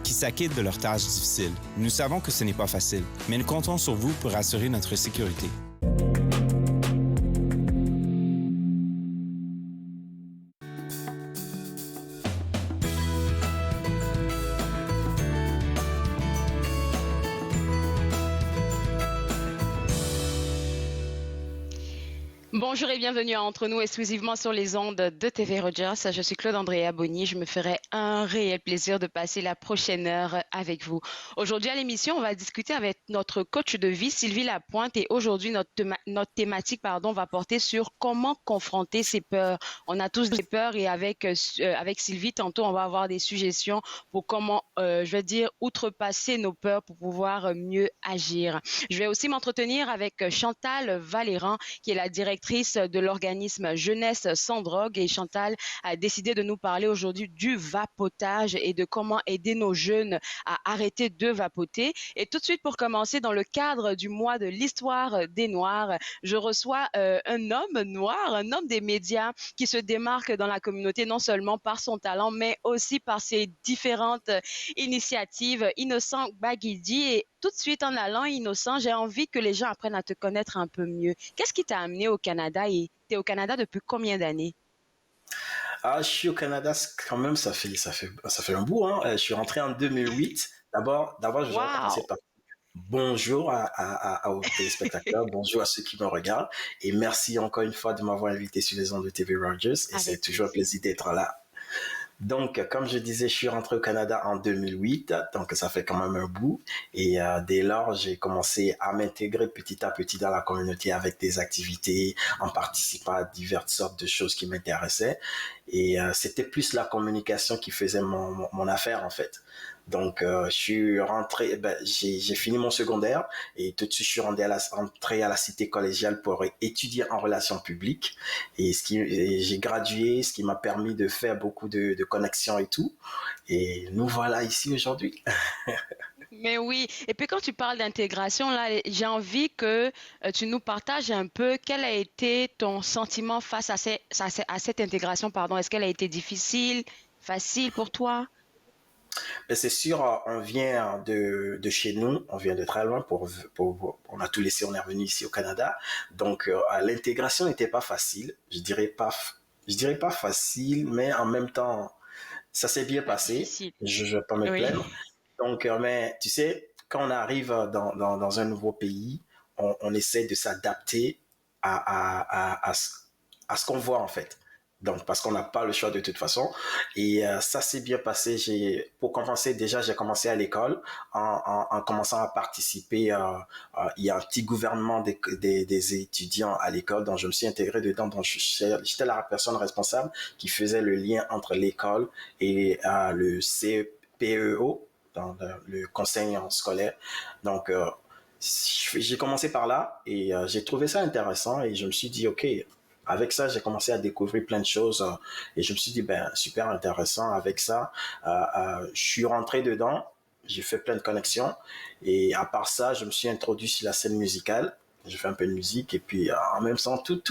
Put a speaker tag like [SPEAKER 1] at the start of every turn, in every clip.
[SPEAKER 1] qui s'acquittent de leurs tâches difficiles. Nous savons que ce n'est pas facile, mais nous comptons sur vous pour assurer notre sécurité.
[SPEAKER 2] Bonjour et bienvenue à Entre nous, exclusivement sur les ondes de TV Rogers. Je suis Claude-Andrea Bonny. Je me ferai un réel plaisir de passer la prochaine heure avec vous. Aujourd'hui à l'émission, on va discuter avec notre coach de vie, Sylvie Lapointe. Et aujourd'hui, notre thématique va porter sur comment confronter ses peurs. On a tous des peurs et avec Sylvie, tantôt, on va avoir des suggestions pour comment, outrepasser nos peurs pour pouvoir mieux agir. Je vais aussi m'entretenir avec Chantal Valéran, qui est la directrice de l'organisme Jeunesse sans drogue, et Chantal a décidé de nous parler aujourd'hui du vapotage et de comment aider nos jeunes à arrêter de vapoter. Et tout de suite, pour commencer, dans le cadre du mois de l'histoire des Noirs, je reçois un homme noir, un homme des médias qui se démarque dans la communauté non seulement par son talent, mais aussi par ses différentes initiatives. Innocent Baguidi. Et tout de suite, en allant, Innocent, j'ai envie que les gens apprennent à te connaître un peu mieux. Qu'est-ce qui t'a amené au Canada et tu es au Canada depuis combien d'années?
[SPEAKER 3] Je suis au Canada, quand même, ça fait un bout, hein. Je suis rentré en 2008. D'abord, je vais commencer par bonjour aux téléspectateurs, bonjour à ceux qui me regardent, et merci encore une fois de m'avoir invité sur les ondes de TV Rogers, et c'est toujours un plaisir d'être là. Donc, comme je disais, je suis rentré au Canada en 2008, donc ça fait quand même un bout. Et dès lors, j'ai commencé à m'intégrer petit à petit dans la communauté avec des activités, en participant à diverses sortes de choses qui m'intéressaient. Et c'était plus la communication qui faisait mon affaire, en fait. Donc, je suis rentré, j'ai fini mon secondaire et tout de suite, je suis rentré à la cité collégiale pour étudier en relations publiques. Et j'ai gradué, ce qui m'a permis de faire beaucoup de connexions et tout. Et nous voilà ici aujourd'hui.
[SPEAKER 2] Mais oui, et puis quand tu parles d'intégration, là, j'ai envie que tu nous partages un peu quel a été ton sentiment face à cette intégration, pardon. Est-ce qu'elle a été difficile, facile pour toi?
[SPEAKER 3] Mais c'est sûr, on vient de chez nous, on vient de très loin on a tout laissé, on est revenu ici au Canada. Donc, l'intégration n'était pas facile. Je dirais pas facile, mais en même temps, ça s'est bien passé.
[SPEAKER 2] Difficile.
[SPEAKER 3] Je vais pas me
[SPEAKER 2] Oui.
[SPEAKER 3] plaindre. Donc, mais tu sais, quand on arrive dans un nouveau pays, on essaie de s'adapter à ce qu'on voit, en fait. Donc, parce qu'on n'a pas le choix de toute façon. Et ça s'est bien passé. Pour commencer, déjà, j'ai commencé à l'école en commençant à participer. Il y a un petit gouvernement des étudiants à l'école, dont je me suis intégré dedans. Donc, j'étais la personne responsable qui faisait le lien entre l'école et le CPEO, dans le conseil scolaire. Donc, j'ai commencé par là et j'ai trouvé ça intéressant et je me suis dit, OK, avec ça, j'ai commencé à découvrir plein de choses et je me suis dit, super intéressant avec ça. Je suis rentré dedans, j'ai fait plein de connexions et à part ça, je me suis introduit sur la scène musicale. J'ai fait un peu de musique et puis en même temps, tout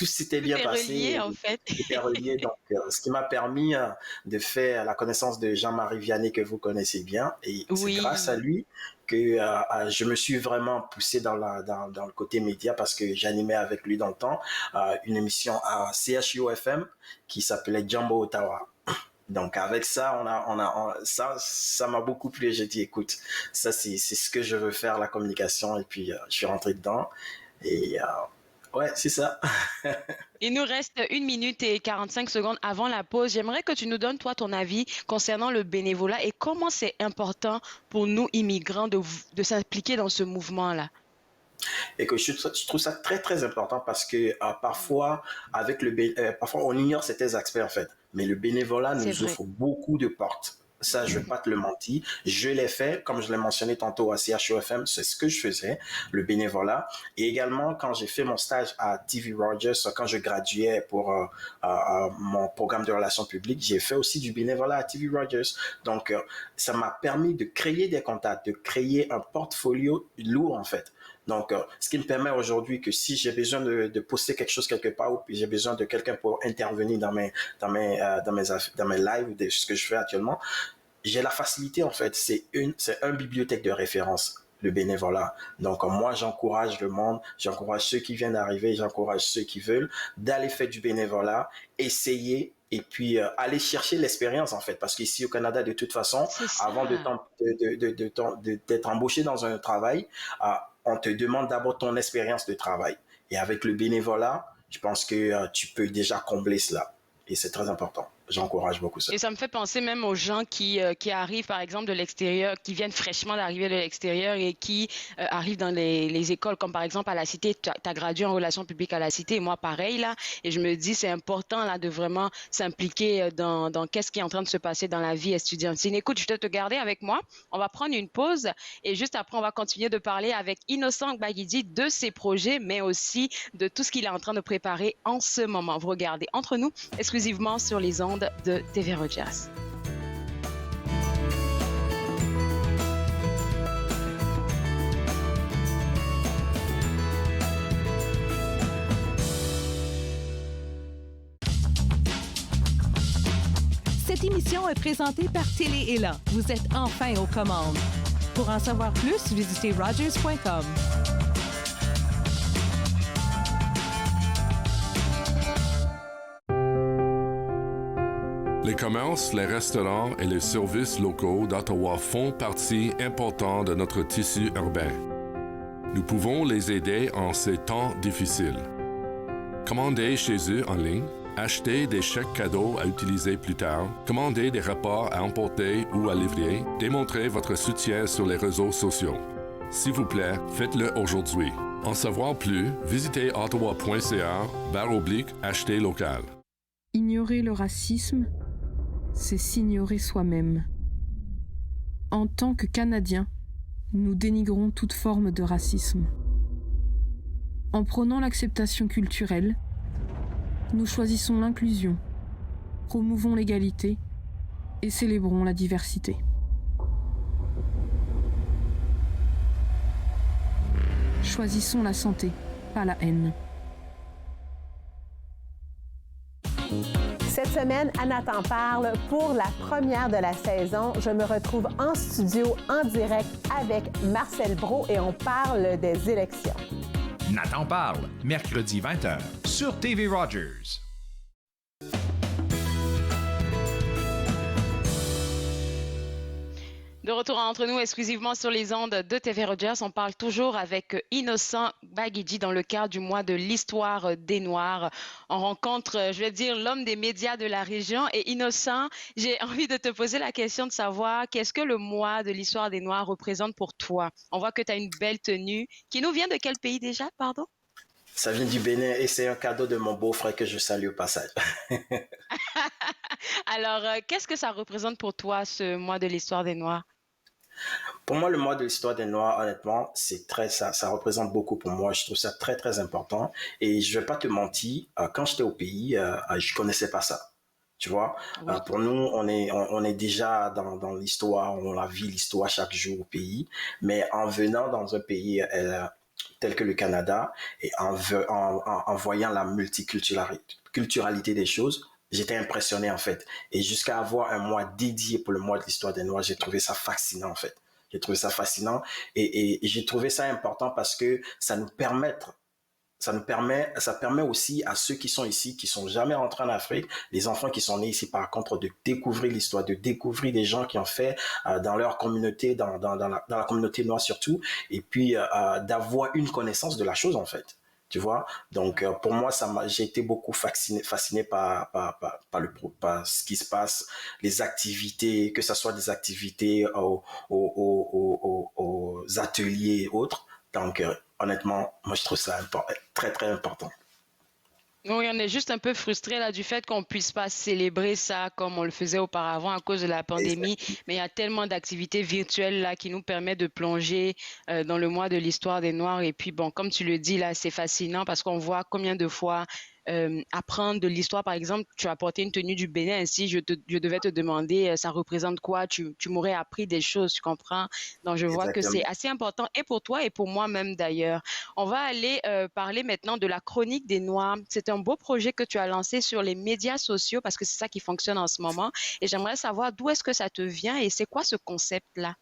[SPEAKER 3] s'était bien passé.
[SPEAKER 2] Relié, en fait.
[SPEAKER 3] Tout était relié, donc ce qui m'a permis de faire la connaissance de Jean-Marie Vianney que vous connaissez bien et c'est grâce à lui que je me suis vraiment poussé dans le côté média parce que j'animais avec lui dans le temps une émission à CHUFM qui s'appelait Jumbo Ottawa. Donc avec ça, ça m'a beaucoup plu. J'ai dit, écoute, ça c'est ce que je veux faire, la communication. Et puis je suis rentré dedans. Et ouais, c'est ça.
[SPEAKER 2] Il nous reste 1 minute et 45 secondes avant la pause. J'aimerais que tu nous donnes, toi, ton avis concernant le bénévolat et comment c'est important pour nous, immigrants, de s'impliquer dans ce mouvement-là.
[SPEAKER 3] Et que je trouve ça très très important parce que parfois parfois on ignore certains aspects en fait, mais le bénévolat nous offre beaucoup de portes. Ça, je vais pas te le mentir. Je l'ai fait, comme je l'ai mentionné tantôt à CHUFM, c'est ce que je faisais, le bénévolat. Et également, quand j'ai fait mon stage à TV Rogers, quand je graduais pour mon programme de relations publiques, j'ai fait aussi du bénévolat à TV Rogers. Donc, ça m'a permis de créer des contacts, de créer un portfolio lourd, en fait. Donc, ce qui me permet aujourd'hui que si j'ai besoin de poster quelque chose quelque part ou puis j'ai besoin de quelqu'un pour intervenir dans mes lives, de ce que je fais actuellement, j'ai la facilité en fait. C'est une bibliothèque de référence, le bénévolat. Donc moi, j'encourage le monde, j'encourage ceux qui viennent d'arriver, j'encourage ceux qui veulent d'aller faire du bénévolat, essayer et puis aller chercher l'expérience en fait. Parce qu'ici au Canada, de toute façon, avant d'être embauché dans un travail, on te demande d'abord ton expérience de travail. Et avec le bénévolat, je pense que tu peux déjà combler cela. Et c'est très important. J'encourage beaucoup ça.
[SPEAKER 2] Et ça me fait penser même aux gens qui arrivent, par exemple, de l'extérieur, qui viennent fraîchement d'arriver de l'extérieur et qui arrivent dans les écoles, comme par exemple à la Cité. Tu as gradué en relations publiques à la Cité, et moi pareil, là. Et je me dis, c'est important, là, de vraiment s'impliquer dans qu'est-ce qui est en train de se passer dans la vie estudiantine. Écoute, je vais te garder avec moi. On va prendre une pause et juste après, on va continuer de parler avec Innocent Gbagidi de ses projets, mais aussi de tout ce qu'il est en train de préparer en ce moment. Vous regardez Entre nous, exclusivement sur les ondes de TV Rogers.
[SPEAKER 4] Cette émission est présentée par Télé Élan. Vous êtes enfin aux commandes. Pour en savoir plus, visitez rogers.com.
[SPEAKER 5] Les commerces, les restaurants et les services locaux d'Ottawa font partie importante de notre tissu urbain. Nous pouvons les aider en ces temps difficiles. Commandez chez eux en ligne, acheter des chèques cadeaux à utiliser plus tard, commander des repas à emporter ou à livrer, démontrez votre soutien sur les réseaux sociaux. S'il vous plaît, faites-le aujourd'hui. En savoir plus, visitez ottawa.ca/acheter local.
[SPEAKER 6] Ignorer le racisme, c'est s'ignorer soi-même. En tant que Canadiens, nous dénigrons toute forme de racisme. En prônant l'acceptation culturelle, nous choisissons l'inclusion, promouvons l'égalité et célébrons la diversité. Choisissons la santé, pas la haine.
[SPEAKER 7] Cette semaine, Anna t'en parle pour la première de la saison. Je me retrouve en studio, en direct avec Marcel Brault et on parle des élections.
[SPEAKER 8] Nathan parle, mercredi 20h sur TV Rogers.
[SPEAKER 2] De retour entre nous, exclusivement sur les ondes de TV Rogers, on parle toujours avec Innocent Gbagidi dans le cadre du mois de l'histoire des Noirs. On rencontre, je vais dire, l'homme des médias de la région. Et Innocent, j'ai envie de te poser la question de savoir qu'est-ce que le mois de l'histoire des Noirs représente pour toi? On voit que tu as une belle tenue qui nous vient de quel pays déjà, pardon?
[SPEAKER 3] Ça vient du Bénin et c'est un cadeau de mon beau-frère que je salue au passage.
[SPEAKER 2] Alors, qu'est-ce que ça représente pour toi, ce mois de l'histoire des Noirs?
[SPEAKER 3] Pour moi, le mois de l'histoire des Noirs, honnêtement, ça représente beaucoup pour moi. Je trouve ça très, très important. Et je vais pas te mentir, quand j'étais au pays, je connaissais pas ça. Tu vois, oui. Pour nous, on est déjà dans l'histoire, on la vit l'histoire chaque jour au pays. Mais en venant dans un pays tel que le Canada et en voyant la multiculturalité des choses, j'étais impressionné en fait. Et jusqu'à avoir un mois dédié pour le mois de l'histoire des Noirs, j'ai trouvé ça fascinant en fait. J'ai trouvé ça fascinant et j'ai trouvé ça important parce que ça permet aussi à ceux qui sont ici, qui sont jamais rentrés en Afrique, les enfants qui sont nés ici par contre, de découvrir l'histoire, de découvrir des gens qui ont fait dans leur communauté, dans la communauté noire surtout, et puis d'avoir une connaissance de la chose en fait. Tu vois, donc pour moi, j'ai été beaucoup fasciné par ce qui se passe, les activités, que ce soit des activités aux ateliers et autres. Donc honnêtement, moi je trouve ça très très important.
[SPEAKER 2] Oui, on est juste un peu frustré là du fait qu'on puisse pas célébrer ça comme on le faisait auparavant à cause de la pandémie. Mais il y a tellement d'activités virtuelles là qui nous permettent de plonger dans le mois de l'histoire des Noirs. Et puis bon, comme tu le dis là, c'est fascinant parce qu'on voit combien de fois apprendre de l'histoire. Par exemple, tu as porté une tenue du Bénin. Si je devais te demander ça représente quoi, tu m'aurais appris des choses, tu comprends? Donc, je vois que
[SPEAKER 3] Exactement.
[SPEAKER 2] c'est assez important et pour toi et pour moi-même d'ailleurs. On va aller parler maintenant de la Chronique des Noirs. C'est un beau projet que tu as lancé sur les médias sociaux parce que c'est ça qui fonctionne en ce moment. Et j'aimerais savoir d'où est-ce que ça te vient et c'est quoi ce concept-là?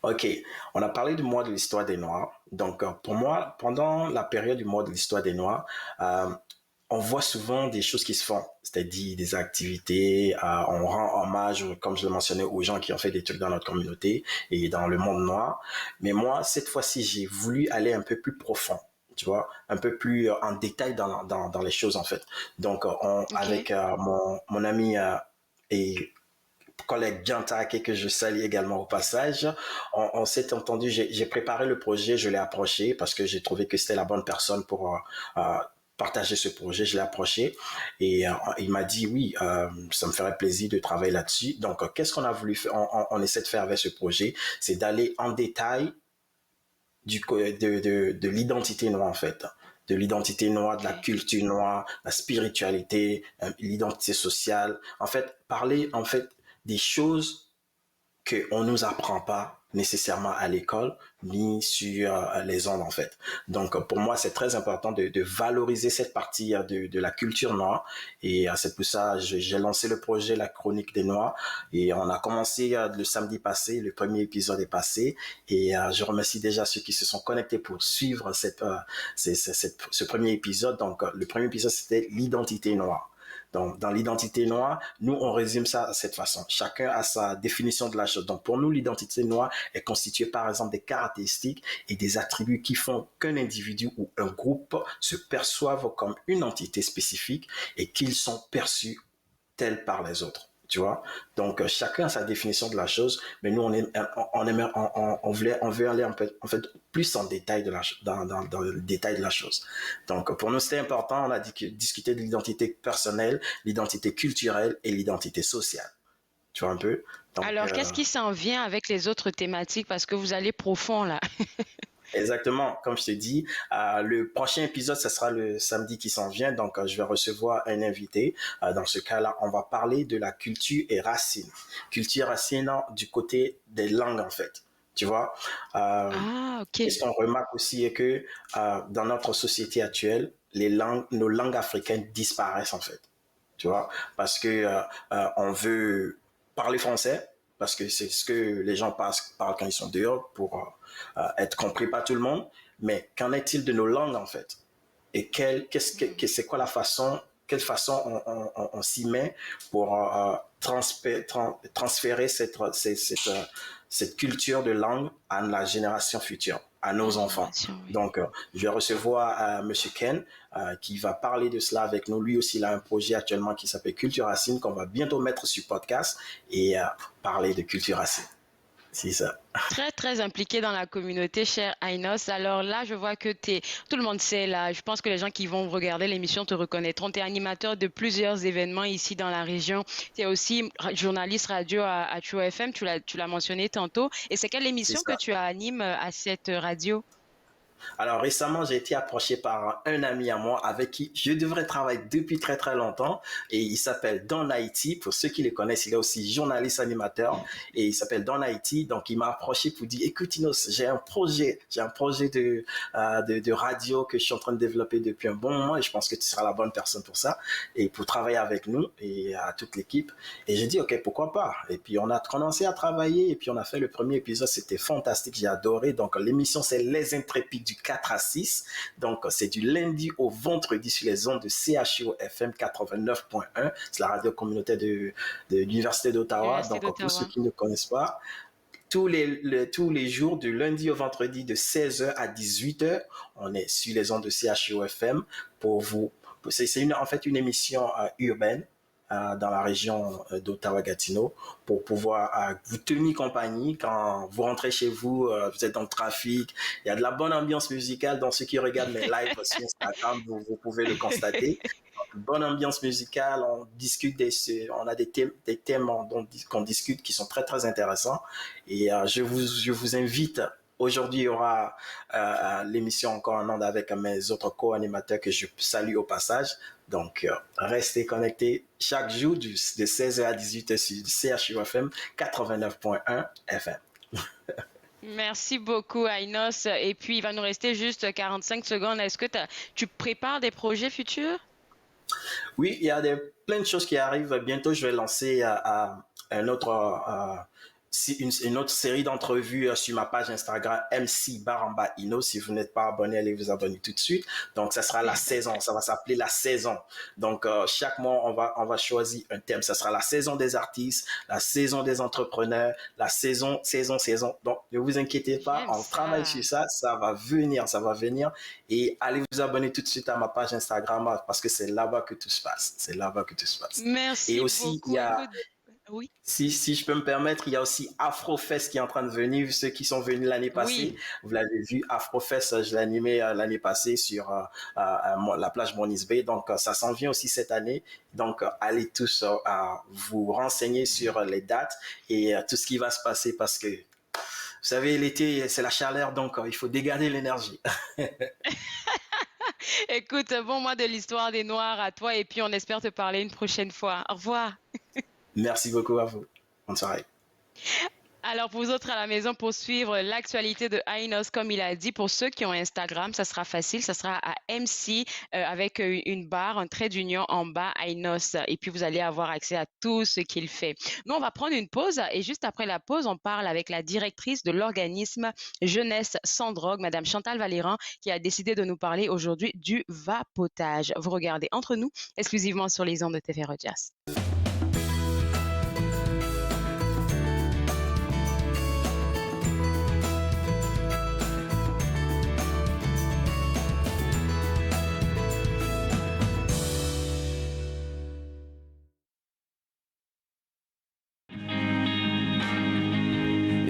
[SPEAKER 3] Ok, on a parlé du mois de l'histoire des Noirs. Donc, pour moi, pendant la période du mois de l'histoire des Noirs, on voit souvent des choses qui se font, c'est-à-dire des activités, on rend hommage, comme je le mentionnais, aux gens qui ont fait des trucs dans notre communauté et dans le monde noir. Mais moi, cette fois-ci, j'ai voulu aller un peu plus profond, tu vois, un peu plus en détail dans les choses, en fait. Donc, avec mon ami et collègue Giantake, que je salue également au passage, on s'est entendu, j'ai préparé le projet, je l'ai approché parce que j'ai trouvé que c'était la bonne personne pour partager ce projet. Je l'ai approché et il m'a dit oui, ça me ferait plaisir de travailler là-dessus. Donc, qu'est-ce qu'on a voulu faire, on essaie de faire avec ce projet, c'est d'aller en détail de l'identité noire en fait, de l'identité noire, de la culture noire, la spiritualité, l'identité sociale. En fait, parler en fait des choses qu'on ne nous apprend pas nécessairement à l'école ni sur les ondes en fait. Donc pour moi c'est très important de valoriser cette partie de la culture noire et c'est pour ça que j'ai lancé le projet La Chronique des Noirs et on a commencé le samedi passé, le premier épisode est passé et je remercie déjà ceux qui se sont connectés pour suivre ce premier épisode. Donc le premier épisode c'était l'identité noire. Donc, dans l'identité noire, nous, on résume ça de cette façon. Chacun a sa définition de la chose. Donc, pour nous, l'identité noire est constituée, par exemple, des caractéristiques et des attributs qui font qu'un individu ou un groupe se perçoivent comme une entité spécifique et qu'ils sont perçus tels par les autres. Tu vois? Donc, chacun a sa définition de la chose, mais nous, on veut aller en fait plus en détail dans le détail de la chose. Donc, pour nous, c'était important, on a discuté de l'identité personnelle, l'identité culturelle et l'identité sociale. Tu vois un peu? Donc,
[SPEAKER 2] alors, qu'est-ce qui s'en vient avec les autres thématiques? Parce que vous allez profond là.
[SPEAKER 3] Exactement, comme je te dis, le prochain épisode, ce sera le samedi qui s'en vient, donc je vais recevoir un invité. Dans ce cas-là, on va parler de la culture et racines. Culture racine du côté des langues, en fait. Tu vois,
[SPEAKER 2] ok.
[SPEAKER 3] ce qu'on remarque aussi est que dans notre société actuelle, nos langues africaines disparaissent, en fait. Tu vois, parce que on veut parler français, parce que c'est ce que les gens parlent quand ils sont dehors pour être compris par tout le monde. Mais qu'en est-il de nos langues en fait? Et c'est quoi la façon, quelle façon on s'y met pour transférer cette culture de langue à la génération future, à nos enfants.
[SPEAKER 2] Oui.
[SPEAKER 3] Donc, je vais recevoir Monsieur Ken qui va parler de cela avec nous. Lui aussi, il a un projet actuellement qui s'appelle Culture Racine qu'on va bientôt mettre sur podcast et parler de Culture Racine. C'est ça.
[SPEAKER 2] Très, très impliqué dans la communauté, cher Ainos. Alors là, je vois que tout le monde sait là. Je pense que les gens qui vont regarder l'émission te reconnaîtront. Tu es animateur de plusieurs événements ici dans la région. Tu es aussi journaliste radio à True FM. Tu l'as mentionné tantôt. Et c'est quelle émission que tu animes à cette radio?
[SPEAKER 3] Alors récemment, j'ai été approché par un ami à moi avec qui je devrais travailler depuis très très longtemps et il s'appelle Don Haïti. Pour ceux qui le connaissent, il est aussi journaliste animateur et il s'appelle Don Haïti. Donc il m'a approché pour dire écoute Inos, j'ai un projet de radio que je suis en train de développer depuis un bon moment et je pense que tu seras la bonne personne pour ça et pour travailler avec nous et à toute l'équipe. Et j'ai dit ok, pourquoi pas. Et puis on a commencé à travailler et puis on a fait le premier épisode, c'était fantastique, j'ai adoré. Donc l'émission c'est Les Intrépides du 4 à 6. Donc, c'est du lundi au vendredi sur les ondes de CHUO FM 89.1. C'est la radio communautaire de l'Université d'Ottawa. Donc, pour ceux qui ne connaissent pas, tous les jours, du lundi au vendredi, de 16h à 18h, on est sur les ondes de CHUO FM pour vous. C'est en fait une émission urbaine dans la région d'Ottawa-Gatineau pour pouvoir vous tenir compagnie quand vous rentrez chez vous, vous êtes dans le trafic. Il y a de la bonne ambiance musicale dans ceux qui regardent mes lives sur Instagram, vous pouvez le constater. Bonne ambiance musicale, on discute on a des thèmes qu'on discute qui sont très très intéressants et je vous invite Aujourd'hui, il y aura l'émission encore en ondes avec mes autres co-animateurs que je salue au passage. Donc, restez connectés chaque jour de 16h à 18h sur CHUFM 89.1 FM.
[SPEAKER 2] Merci beaucoup, Ainos. Et puis, il va nous rester juste 45 secondes. Est-ce que tu prépares des projets futurs?
[SPEAKER 3] Oui, il y a plein de choses qui arrivent. Bientôt, je vais lancer un autre... une autre série d'entrevues sur ma page Instagram MC Baramba Ino. Si vous n'êtes pas abonné, allez vous abonner tout de suite. Donc, ça sera la saison. Ça va s'appeler la saison. Donc, chaque mois, on va choisir un thème. Ça sera la saison des artistes, la saison des entrepreneurs, la saison. Donc, ne vous inquiétez pas. On travaille sur ça. Ça va venir. Et allez vous abonner tout de suite à ma page Instagram parce que c'est là-bas que tout se passe.
[SPEAKER 2] Merci
[SPEAKER 3] Et aussi,
[SPEAKER 2] beaucoup.
[SPEAKER 3] il y a...
[SPEAKER 2] Oui.
[SPEAKER 3] Si je peux me permettre, il y a aussi Afrofest qui est en train de venir. Ceux qui sont venus l'année passée, vous l'avez vu, Afrofest, je l'ai animé l'année passée sur la plage Moniz Bay. Donc, ça s'en vient aussi cette année. Donc, allez tous vous renseigner sur les dates et tout ce qui va se passer parce que, vous savez, l'été, c'est la chaleur, donc il faut dégager l'énergie.
[SPEAKER 2] Écoute, bon mois de l'histoire des Noirs à toi et puis on espère te parler une prochaine fois. Au revoir.
[SPEAKER 3] Merci beaucoup à vous. Bonne soirée.
[SPEAKER 2] Alors, pour vous autres à la maison, pour suivre l'actualité de Ainos, comme il a dit, pour ceux qui ont Instagram, ça sera facile. Ça sera à MC avec une barre, un trait d'union en bas, Ainos. Et puis, vous allez avoir accès à tout ce qu'il fait. Nous, on va prendre une pause et juste après la pause, on parle avec la directrice de l'organisme Jeunesse sans drogue, Madame Chantal Valéran, qui a décidé de nous parler aujourd'hui du vapotage. Vous regardez Entre nous, exclusivement sur les ondes de TV Rogers.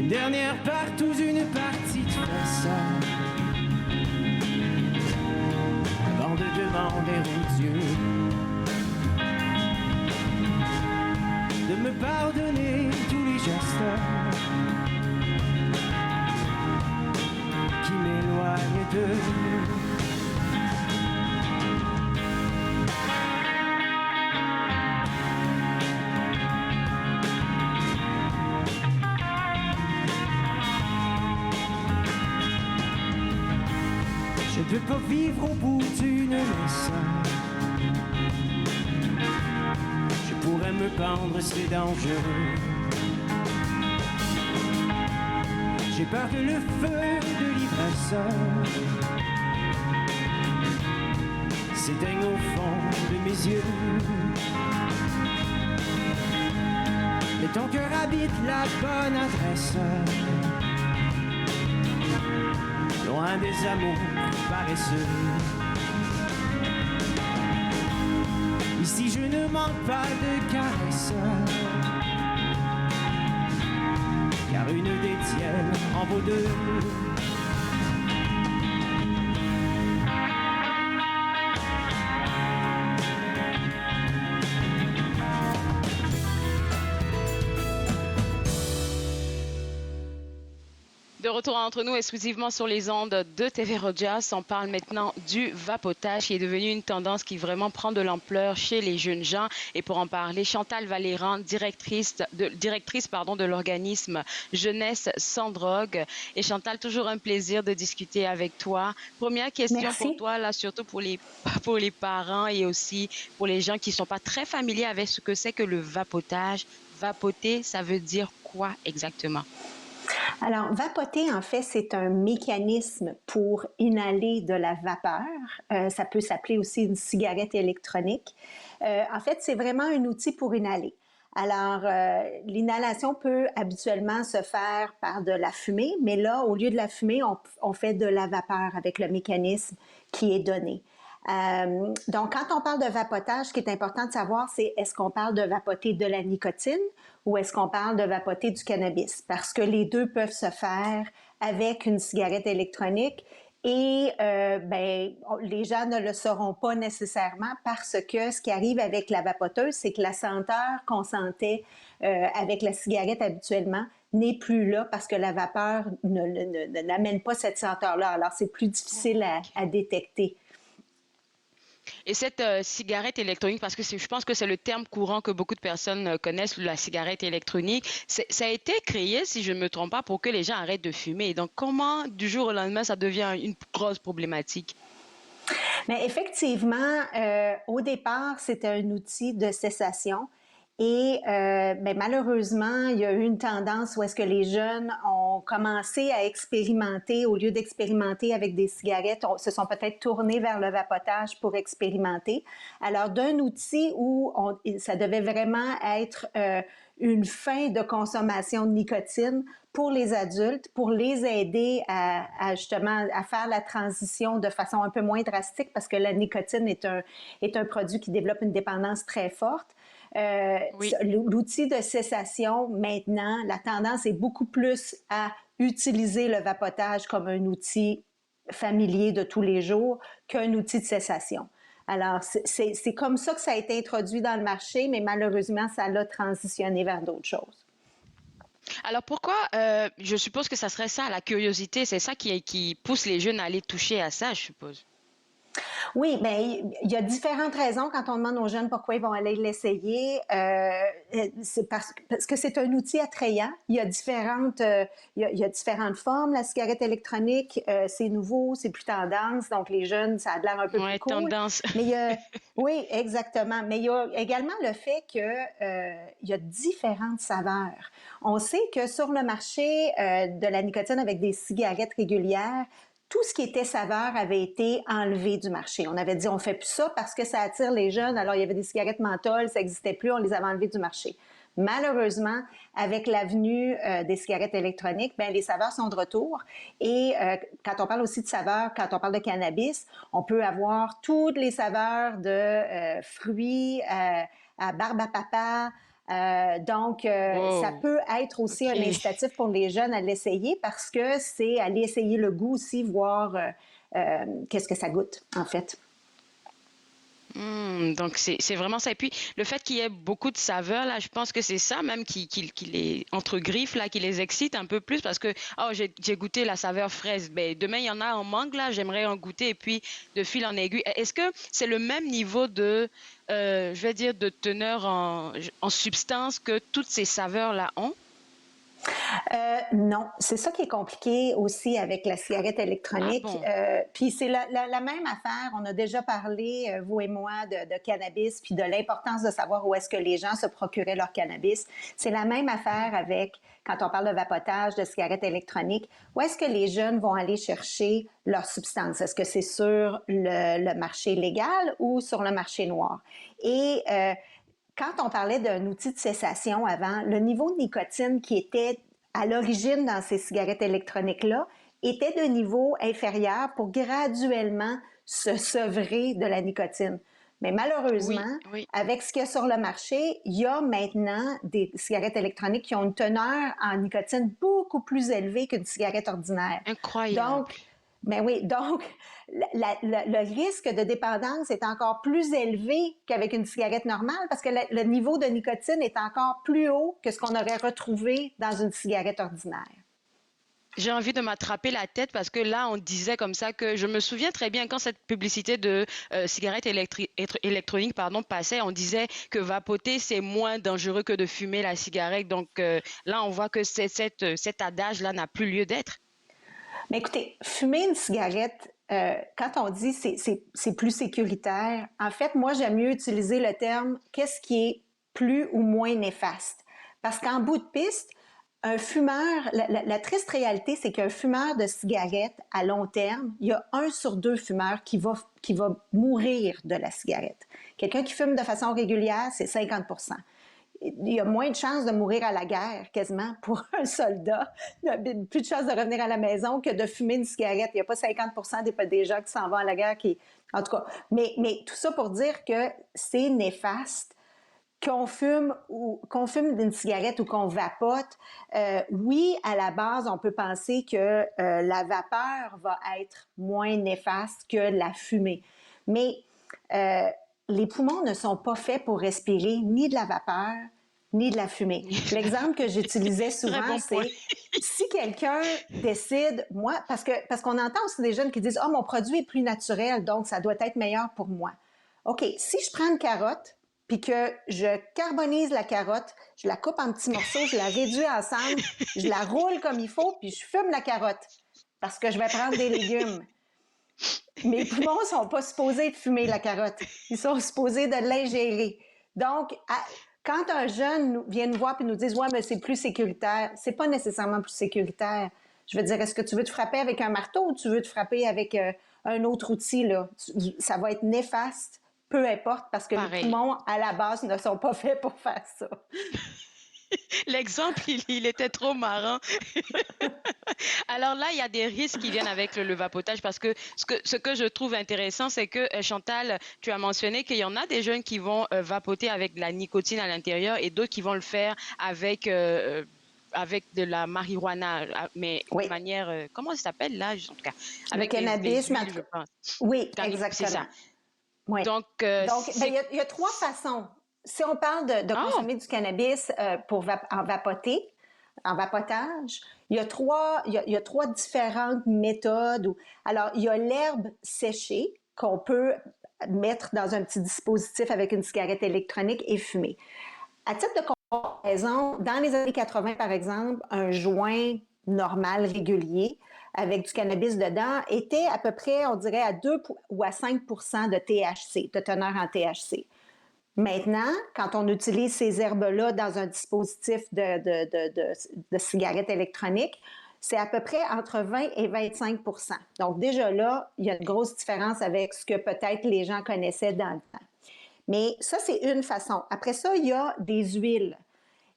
[SPEAKER 9] Dernière partout, une partie de ça avant de demander au Dieu de me pardonner tous les gestes qui m'éloignent de Je ne peux pas vivre au bout d'une leçon. Je pourrais me pendre, c'est dangereux. J'ai peur que le feu de l'ivresse s'éteigne au fond de mes yeux. Mais ton cœur habite la bonne adresse, loin des amours paresseux. Ici je ne manque pas de caresses, car une des tiennes en vaut deux.
[SPEAKER 2] De retour entre nous exclusivement sur les ondes de TV Rogers, on parle maintenant du vapotage qui est devenu une tendance qui vraiment prend de l'ampleur chez les jeunes gens. Et pour en parler, Chantal Valéran, directrice de l'organisme Jeunesse sans drogue. Et Chantal, toujours un plaisir de discuter avec toi. Première question pour toi, là, surtout pour les parents et aussi pour les gens qui ne sont pas très familiers avec ce que c'est que le vapotage. Vapoter, ça veut dire quoi exactement?
[SPEAKER 7] Alors, vapoter, en fait, c'est un mécanisme pour inhaler de la vapeur. Ça peut s'appeler aussi une cigarette électronique. En fait, c'est vraiment un outil pour inhaler. Alors, l'inhalation peut habituellement se faire par de la fumée, mais là, au lieu de la fumée, on fait de la vapeur avec le mécanisme qui est donné. Donc, quand on parle de vapotage, ce qui est important de savoir, c'est est-ce qu'on parle de vapoter de la nicotine ou est-ce qu'on parle de vapoter du cannabis? Parce que les deux peuvent se faire avec une cigarette électronique Et les gens ne le sauront pas nécessairement parce que ce qui arrive avec la vapoteuse, c'est que la senteur qu'on sentait avec la cigarette habituellement n'est plus là parce que la vapeur n'amène pas cette senteur-là. Alors, c'est plus difficile à détecter.
[SPEAKER 2] Et cette cigarette électronique, parce que je pense que c'est le terme courant que beaucoup de personnes connaissent, la cigarette électronique, ça a été créé, si je ne me trompe pas, pour que les gens arrêtent de fumer. Donc, comment, du jour au lendemain, ça devient une grosse problématique?
[SPEAKER 7] Mais effectivement, au départ, c'était un outil de cessation. Et malheureusement, il y a eu une tendance où est-ce que les jeunes ont commencé à expérimenter, au lieu d'expérimenter avec des cigarettes, se sont peut-être tournés vers le vapotage pour expérimenter. Alors, d'un outil où ça devait vraiment être une fin de consommation de nicotine pour les adultes, pour les aider à justement à faire la transition de façon un peu moins drastique parce que la nicotine est un produit qui développe une dépendance très forte. Oui. L'outil de cessation, maintenant, la tendance est beaucoup plus à utiliser le vapotage comme un outil familier de tous les jours qu'un outil de cessation. Alors, c'est comme ça que ça a été introduit dans le marché, mais malheureusement, ça l'a transitionné vers d'autres choses.
[SPEAKER 2] Alors pourquoi, je suppose que ça serait ça, la curiosité, c'est ça qui pousse les jeunes à aller toucher à ça, je suppose.
[SPEAKER 7] Oui, bien, il y a différentes raisons quand on demande aux jeunes pourquoi ils vont aller l'essayer. C'est parce que c'est un outil attrayant. Il y a différentes formes. La cigarette électronique, c'est nouveau, c'est plus tendance. Donc, les jeunes, ça a l'air un peu plus cool.
[SPEAKER 2] Tendance.
[SPEAKER 7] Mais oui, exactement. Mais il y a également le fait qu'il y a différentes saveurs. On sait que sur le marché de la nicotine avec des cigarettes régulières, tout ce qui était saveur avait été enlevé du marché. On avait dit, on fait plus ça parce que ça attire les jeunes. Alors, il y avait des cigarettes menthol, ça n'existait plus, on les avait enlevées du marché. Malheureusement, avec l'avenue des cigarettes électroniques, bien, les saveurs sont de retour. Et quand on parle aussi de saveurs, quand on parle de cannabis, on peut avoir toutes les saveurs de fruits à barbe à papa. Ça peut être aussi un incitatif pour les jeunes à l'essayer parce que c'est aller essayer le goût aussi, voir qu'est-ce que ça goûte, en fait.
[SPEAKER 2] Donc, c'est vraiment ça. Et puis, le fait qu'il y ait beaucoup de saveurs, là, je pense que c'est ça même qui les entre-griffes, là, qui les excite un peu plus parce que, j'ai goûté la saveur fraise. Ben, demain, il y en a en mangue, là, j'aimerais en goûter. Et puis, de fil en aiguille, est-ce que c'est le même niveau de teneur en substance que toutes ces saveurs-là ont?
[SPEAKER 7] Non, c'est ça qui est compliqué aussi avec la cigarette électronique. Puis c'est la même affaire. On a déjà parlé, vous et moi, de cannabis, puis de l'importance de savoir où est-ce que les gens se procuraient leur cannabis. C'est la même affaire avec, quand on parle de vapotage, de cigarette électronique, où est-ce que les jeunes vont aller chercher leur substance? Est-ce que c'est sur le marché légal ou sur le marché noir? Et quand on parlait d'un outil de cessation avant, le niveau de nicotine qui était à l'origine dans ces cigarettes électroniques-là était de niveau inférieur pour graduellement se sevrer de la nicotine. Mais malheureusement, avec ce qu'il y a sur le marché, il y a maintenant des cigarettes électroniques qui ont une teneur en nicotine beaucoup plus élevée qu'une cigarette ordinaire.
[SPEAKER 2] Incroyable.
[SPEAKER 7] Donc, le risque de dépendance est encore plus élevé qu'avec une cigarette normale parce que le niveau de nicotine est encore plus haut que ce qu'on aurait retrouvé dans une cigarette ordinaire.
[SPEAKER 2] J'ai envie de m'attraper la tête parce que là, on disait comme ça que je me souviens très bien quand cette publicité de cigarette électronique passait, on disait que vapoter, c'est moins dangereux que de fumer la cigarette. Donc là, on voit que cet adage-là n'a plus lieu d'être.
[SPEAKER 7] Mais écoutez, fumer une cigarette, quand on dit c'est plus sécuritaire, en fait, moi, j'aime mieux utiliser le terme « qu'est-ce qui est plus ou moins néfaste ». Parce qu'en bout de piste, un fumeur, la triste réalité, c'est qu'un fumeur de cigarette, à long terme, il y a 1 sur 2 fumeurs qui va mourir de la cigarette. Quelqu'un qui fume de façon régulière, c'est 50%. Il y a moins de chances de mourir à la guerre, quasiment, pour un soldat. Il y a plus de chances de revenir à la maison que de fumer une cigarette. Il n'y a pas 50% des gens qui s'en vont à la guerre En tout cas, mais tout ça pour dire que c'est néfaste qu'on fume une cigarette ou qu'on vapote, oui, à la base, on peut penser que la vapeur va être moins néfaste que la fumée. Mais les poumons ne sont pas faits pour respirer ni de la vapeur, ni de la fumée. L'exemple que j'utilisais souvent, c'est si quelqu'un décide, moi, parce qu'on entend aussi des jeunes qui disent « Ah, mon produit est plus naturel, donc ça doit être meilleur pour moi. » OK, si je prends une carotte, puis que je carbonise la carotte, je la coupe en petits morceaux, je la réduis ensemble, je la roule comme il faut, puis je fume la carotte parce que je vais prendre des légumes. Mes poumons ne sont pas supposés de fumer la carotte. Ils sont supposés de l'ingérer. Donc, quand un jeune vient nous voir et nous dit « Ouais, mais c'est plus sécuritaire », c'est pas nécessairement plus sécuritaire. Je veux dire, est-ce que tu veux te frapper avec un marteau ou tu veux te frapper avec un autre outil, là? Ça va être néfaste. Peu importe, parce que les poumons, à la base, ne sont pas faits pour faire ça.
[SPEAKER 2] L'exemple, il était trop marrant. Alors là, il y a des risques qui viennent avec le vapotage parce que ce que je trouve intéressant, c'est que Chantal, tu as mentionné qu'il y en a des jeunes qui vont vapoter avec de la nicotine à l'intérieur et d'autres qui vont le faire avec de la marijuana, mais de manière, comment ça s'appelle là, en tout cas? Avec
[SPEAKER 7] le cannabis,
[SPEAKER 2] les huiles, je pense.
[SPEAKER 7] Oui, exactement.
[SPEAKER 2] C'est ça.
[SPEAKER 7] Oui.
[SPEAKER 2] Donc,
[SPEAKER 7] il y a trois façons. Si on parle de consommer du cannabis en vapotage, il y a trois différentes méthodes. Alors, il y a l'herbe séchée qu'on peut mettre dans un petit dispositif avec une cigarette électronique et fumer. À titre de comparaison, dans les années 80, par exemple, un joint normal, régulier, avec du cannabis dedans, était à peu près, on dirait, à 2 ou à 5 % de THC, de teneur en THC. Maintenant, quand on utilise ces herbes-là dans un dispositif de cigarette électronique, c'est à peu près entre 20 et 25 %. Donc déjà là, il y a une grosse différence avec ce que peut-être les gens connaissaient dans le temps. Mais ça, c'est une façon. Après ça, il y a des huiles.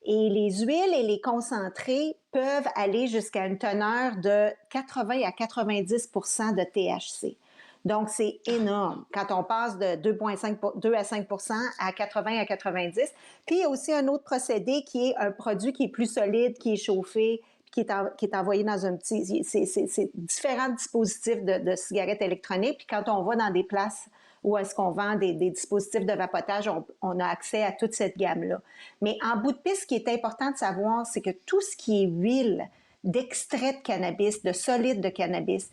[SPEAKER 7] Et les huiles et les concentrés peuvent aller jusqu'à une teneur de 80 à 90 % de THC. Donc, c'est énorme quand on passe de 2 à 5 % à 80 à 90. Puis, il y a aussi un autre procédé qui est un produit qui est plus solide, qui est chauffé, qui est envoyé dans un petit... C'est différents dispositifs de cigarettes électroniques. Puis, quand on va dans des places où est-ce qu'on vend des dispositifs de vapotage, on a accès à toute cette gamme-là. Mais en bout de piste, ce qui est important de savoir, c'est que tout ce qui est huile, d'extrait de cannabis, de solide de cannabis,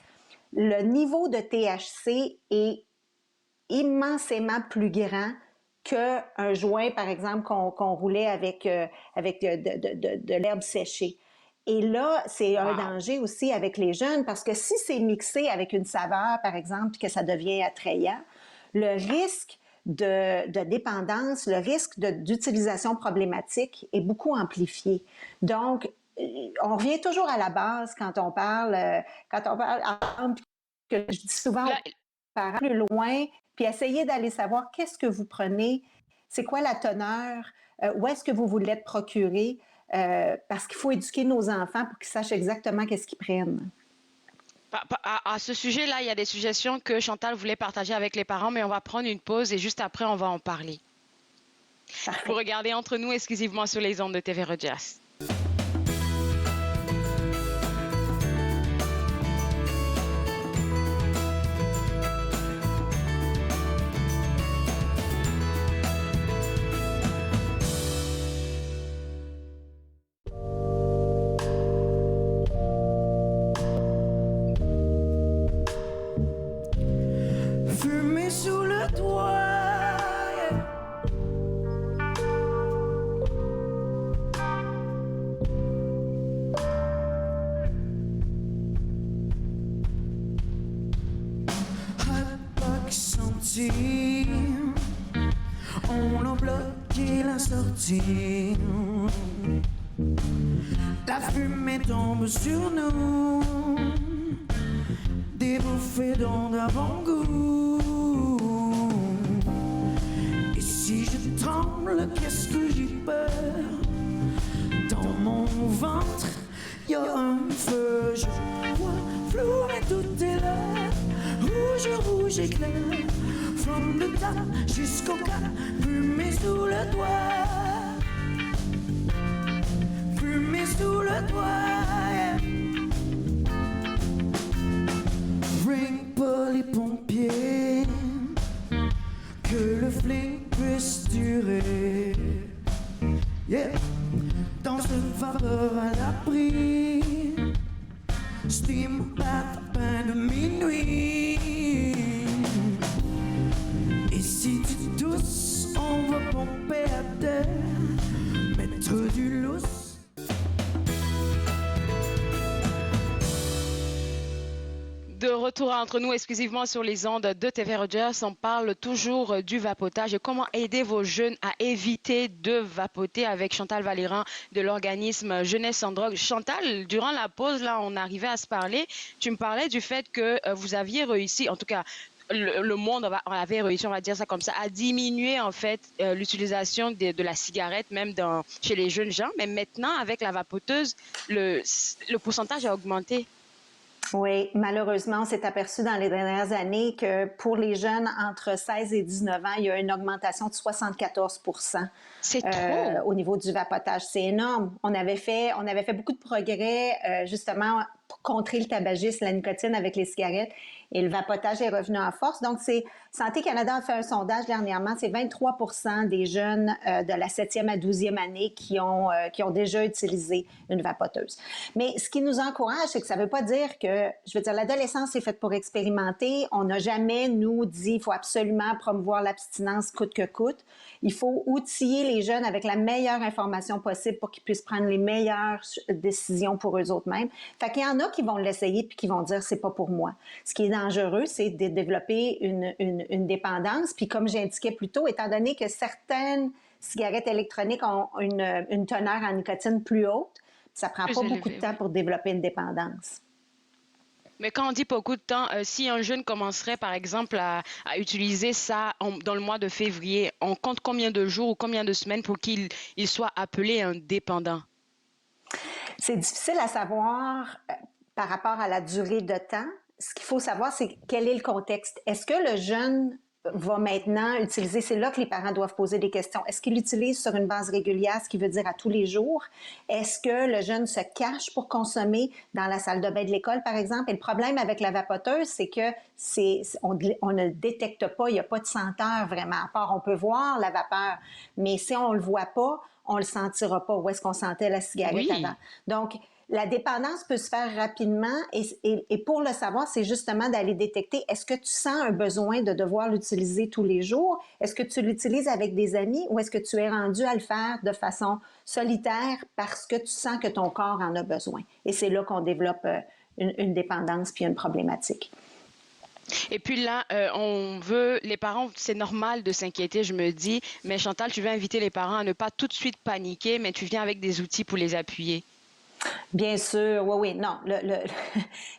[SPEAKER 7] le niveau de THC est immensément plus grand qu'un joint, par exemple, qu'on roulait avec de l'herbe séchée. Et là, c'est un danger aussi avec les jeunes, parce que si c'est mixé avec une saveur, par exemple, que ça devient attrayant, le risque de dépendance, le risque d'utilisation problématique est beaucoup amplifié. Donc, on revient toujours à la base quand on parle que je dis souvent aux parents plus loin, puis essayez d'aller savoir qu'est-ce que vous prenez, c'est quoi la teneur, où est-ce que vous voulez être procuré, parce qu'il faut éduquer nos enfants pour qu'ils sachent exactement qu'est-ce qu'ils prennent.
[SPEAKER 2] À ce sujet-là, il y a des suggestions que Chantal voulait partager avec les parents, mais on va prendre une pause et juste après, on va en parler.
[SPEAKER 7] Parfait.
[SPEAKER 2] Vous regardez Entre nous exclusivement sur les ondes de TV Rogers.
[SPEAKER 9] Sous le toit, Hotbox senti, on a bloqué la sortie. La fumée tombe sur nous, des bouffées d'ondes avant-goût. Si je tremble, qu'est-ce que j'ai peur? Dans mon ventre, y a un feu. Je vois flou, mais tout est là. Rouge, rouge éclair. From the top jusqu'au cap, plus Fumer sous le toit, fumer sous le toit, yeah. Ring pas les pompiers, que le fling puisse durer, yeah. Dans une vapeur à l'abri, steam bath à pain de minuit. Et si tu tousses, on va pomper à terre, mettre du lousse.
[SPEAKER 2] De retour entre nous exclusivement sur les ondes de TV Rogers, on parle toujours du vapotage et comment aider vos jeunes à éviter de vapoter avec Chantal Valéran de l'organisme Jeunesse sans drogue. Chantal, durant la pause, là, on arrivait à se parler. Tu me parlais du fait que vous aviez réussi, en tout cas, le monde avait réussi, on va dire ça comme ça, à diminuer en fait l'utilisation de la cigarette, même chez les jeunes gens. Mais maintenant, avec la vapoteuse, le pourcentage a augmenté.
[SPEAKER 7] Oui, malheureusement, on s'est aperçu dans les dernières années que pour les jeunes entre 16 et 19 ans, il y a une augmentation de 74
[SPEAKER 2] C'est trop.
[SPEAKER 7] Au niveau du vapotage. C'est énorme. On avait fait beaucoup de progrès justement pour contrer le tabagisme, la nicotine avec les cigarettes. Et le vapotage est revenu en force. Donc, Santé Canada a fait un sondage dernièrement. C'est 23 des jeunes de la 7e à 12e année qui ont déjà utilisé une vapoteuse. Mais ce qui nous encourage, c'est que ça ne veut pas dire que, je veux dire, l'adolescence est faite pour expérimenter. On n'a jamais, nous, dit qu'il faut absolument promouvoir l'abstinence coûte que coûte. Il faut outiller les jeunes avec la meilleure information possible pour qu'ils puissent prendre les meilleures décisions pour eux autres mêmes. Fait qu'il y en a qui vont l'essayer puis qui vont dire c'est pas pour moi. Ce qui est dangereux, c'est de développer une dépendance. Puis comme j'indiquais plus tôt, étant donné que certaines cigarettes électroniques ont une teneur en nicotine plus haute, ça prend pas beaucoup de temps pour développer une dépendance.
[SPEAKER 2] Mais quand on dit beaucoup de temps, si un jeune commencerait, par exemple, à utiliser ça dans le mois de février, on compte combien de jours ou combien de semaines pour qu'il soit appelé un dépendant?
[SPEAKER 7] C'est difficile à savoir par rapport à la durée de temps. Ce qu'il faut savoir, c'est quel est le contexte. Est-ce que le jeune va maintenant utiliser, c'est là que les parents doivent poser des questions. Est-ce qu'il l'utilise sur une base régulière, ce qui veut dire à tous les jours? Est-ce que le jeune se cache pour consommer dans la salle de bain de l'école, par exemple? Et le problème avec la vapoteuse, c'est que on ne détecte pas, il n'y a pas de senteur vraiment. À part, on peut voir la vapeur, mais si on ne le voit pas, on ne le sentira pas. Où est-ce qu'on sentait la cigarette avant? Donc, la dépendance peut se faire rapidement et pour le savoir, c'est justement d'aller détecter, est-ce que tu sens un besoin de devoir l'utiliser tous les jours? Est-ce que tu l'utilises avec des amis ou est-ce que tu es rendu à le faire de façon solitaire parce que tu sens que ton corps en a besoin? Et c'est là qu'on développe une dépendance puis une problématique.
[SPEAKER 2] Et puis là, les parents, c'est normal de s'inquiéter, je me dis, mais Chantal, tu veux inviter les parents à ne pas tout de suite paniquer, mais tu viens avec des outils pour les appuyer.
[SPEAKER 7] Bien sûr, oui, non.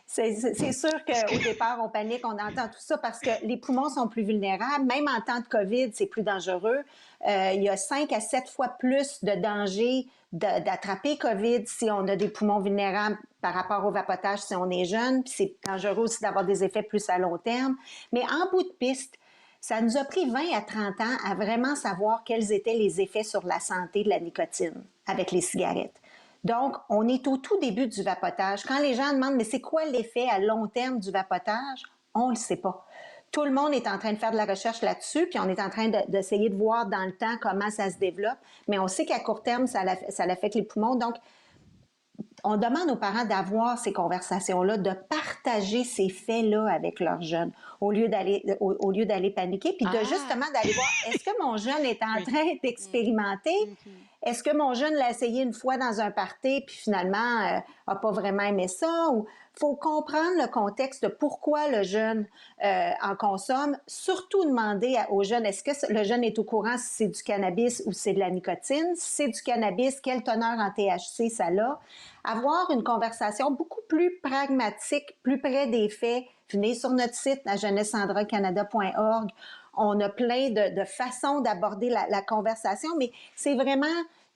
[SPEAKER 7] C'est sûr qu'au départ, on panique, on entend tout ça parce que les poumons sont plus vulnérables. Même en temps de COVID, c'est plus dangereux. Il y a 5 à 7 fois plus de danger d'attraper COVID si on a des poumons vulnérables par rapport au vapotage si on est jeune. Puis c'est dangereux aussi d'avoir des effets plus à long terme. Mais en bout de piste, ça nous a pris 20 à 30 ans à vraiment savoir quels étaient les effets sur la santé de la nicotine avec les cigarettes. Donc, on est au tout début du vapotage. Quand les gens demandent, mais c'est quoi l'effet à long terme du vapotage? On ne le sait pas. Tout le monde est en train de faire de la recherche là-dessus, puis on est en train d'essayer de voir dans le temps comment ça se développe. Mais on sait qu'à court terme, ça affecte les poumons. Donc, on demande aux parents d'avoir ces conversations-là, de partager ces faits-là avec leurs jeunes, au lieu d'aller paniquer, puis de justement d'aller voir, est-ce que mon jeune est en train d'expérimenter? Est-ce que mon jeune l'a essayé une fois dans un party, puis finalement n'a pas vraiment aimé ça? Ou faut comprendre le contexte de pourquoi le jeune en consomme. Surtout demander aux jeunes, est-ce que le jeune est au courant si c'est du cannabis ou c'est de la nicotine? Si c'est du cannabis, quelle teneur en THC ça a? Avoir une conversation beaucoup plus pragmatique, plus près des faits. Venez sur notre site, à jeunessesandroguecanada.org. On a plein de façons d'aborder la conversation, mais c'est vraiment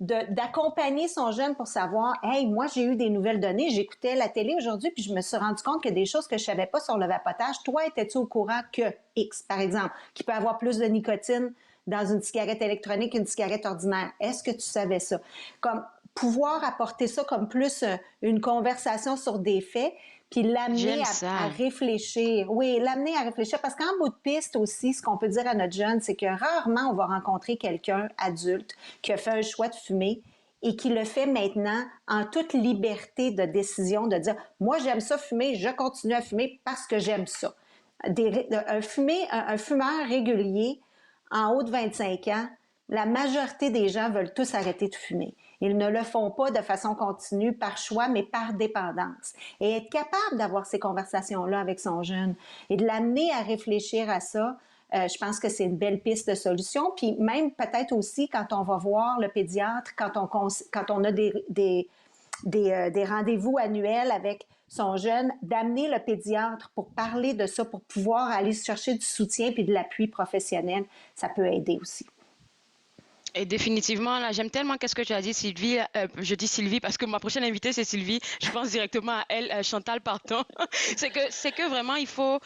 [SPEAKER 7] d'accompagner son jeune pour savoir, « Hey, moi, j'ai eu des nouvelles données. J'écoutais la télé aujourd'hui, puis je me suis rendu compte que des choses que je savais pas sur le vapotage. Toi, étais-tu au courant que X, par exemple, qui peut avoir plus de nicotine dans une cigarette électronique qu'une cigarette ordinaire. Est-ce que tu savais ça? Comme pouvoir apporter ça comme plus une conversation sur des faits, puis l'amener à réfléchir. Oui, l'amener à réfléchir, parce qu'en bout de piste aussi, ce qu'on peut dire à notre jeune, c'est que rarement on va rencontrer quelqu'un adulte qui a fait un choix de fumer et qui le fait maintenant en toute liberté de décision, de dire « Moi, j'aime ça fumer, je continue à fumer parce que j'aime ça. » Un fumeur régulier, en haut de 25 ans, la majorité des gens veulent tous arrêter de fumer. Ils ne le font pas de façon continue, par choix, mais par dépendance. Et être capable d'avoir ces conversations-là avec son jeune et de l'amener à réfléchir à ça, je pense que c'est une belle piste de solution. Puis même peut-être aussi quand on va voir le pédiatre, quand on a des rendez-vous annuels avec son jeune, d'amener le pédiatre pour parler de ça, pour pouvoir aller chercher du soutien puis de l'appui professionnel, ça peut aider aussi.
[SPEAKER 2] Et définitivement, là, j'aime tellement qu'est-ce que tu as dit, Sylvie. Je dis Sylvie parce que ma prochaine invitée, c'est Sylvie. Je pense directement à elle, Chantal, pardon. c'est que vraiment, il faut,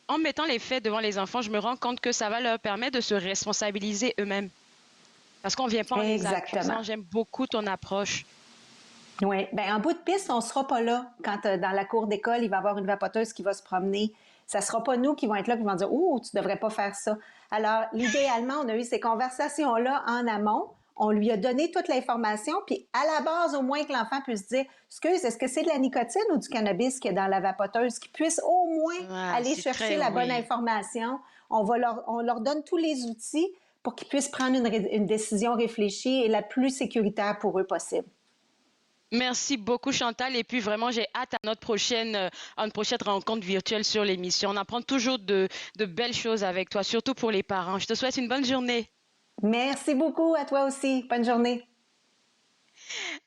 [SPEAKER 2] en mettant les faits devant les enfants, je me rends compte que ça va leur permettre de se responsabiliser eux-mêmes. Parce qu'on ne vient pas en les accusant. J'aime beaucoup ton approche.
[SPEAKER 7] Oui. Bien, en bout de piste, on ne sera pas là quand dans la cour d'école, il va y avoir une vapoteuse qui va se promener. Ça ne sera pas nous qui vont être là qui vont dire « Oh, tu ne devrais pas faire ça ». Alors, idéalement, on a eu ces conversations-là en amont. On lui a donné toute l'information, puis à la base, au moins que l'enfant puisse dire « Excuse, est-ce que c'est de la nicotine ou du cannabis qui est dans la vapoteuse? » Qu'il puisse au moins aller chercher la bonne information. On leur donne tous les outils pour qu'ils puissent prendre une décision réfléchie et la plus sécuritaire pour eux possible.
[SPEAKER 2] Merci beaucoup, Chantal. Et puis, vraiment, j'ai hâte à une prochaine rencontre virtuelle sur l'émission. On apprend toujours de belles choses avec toi, surtout pour les parents. Je te souhaite une bonne journée.
[SPEAKER 7] Merci beaucoup. À toi aussi. Bonne journée.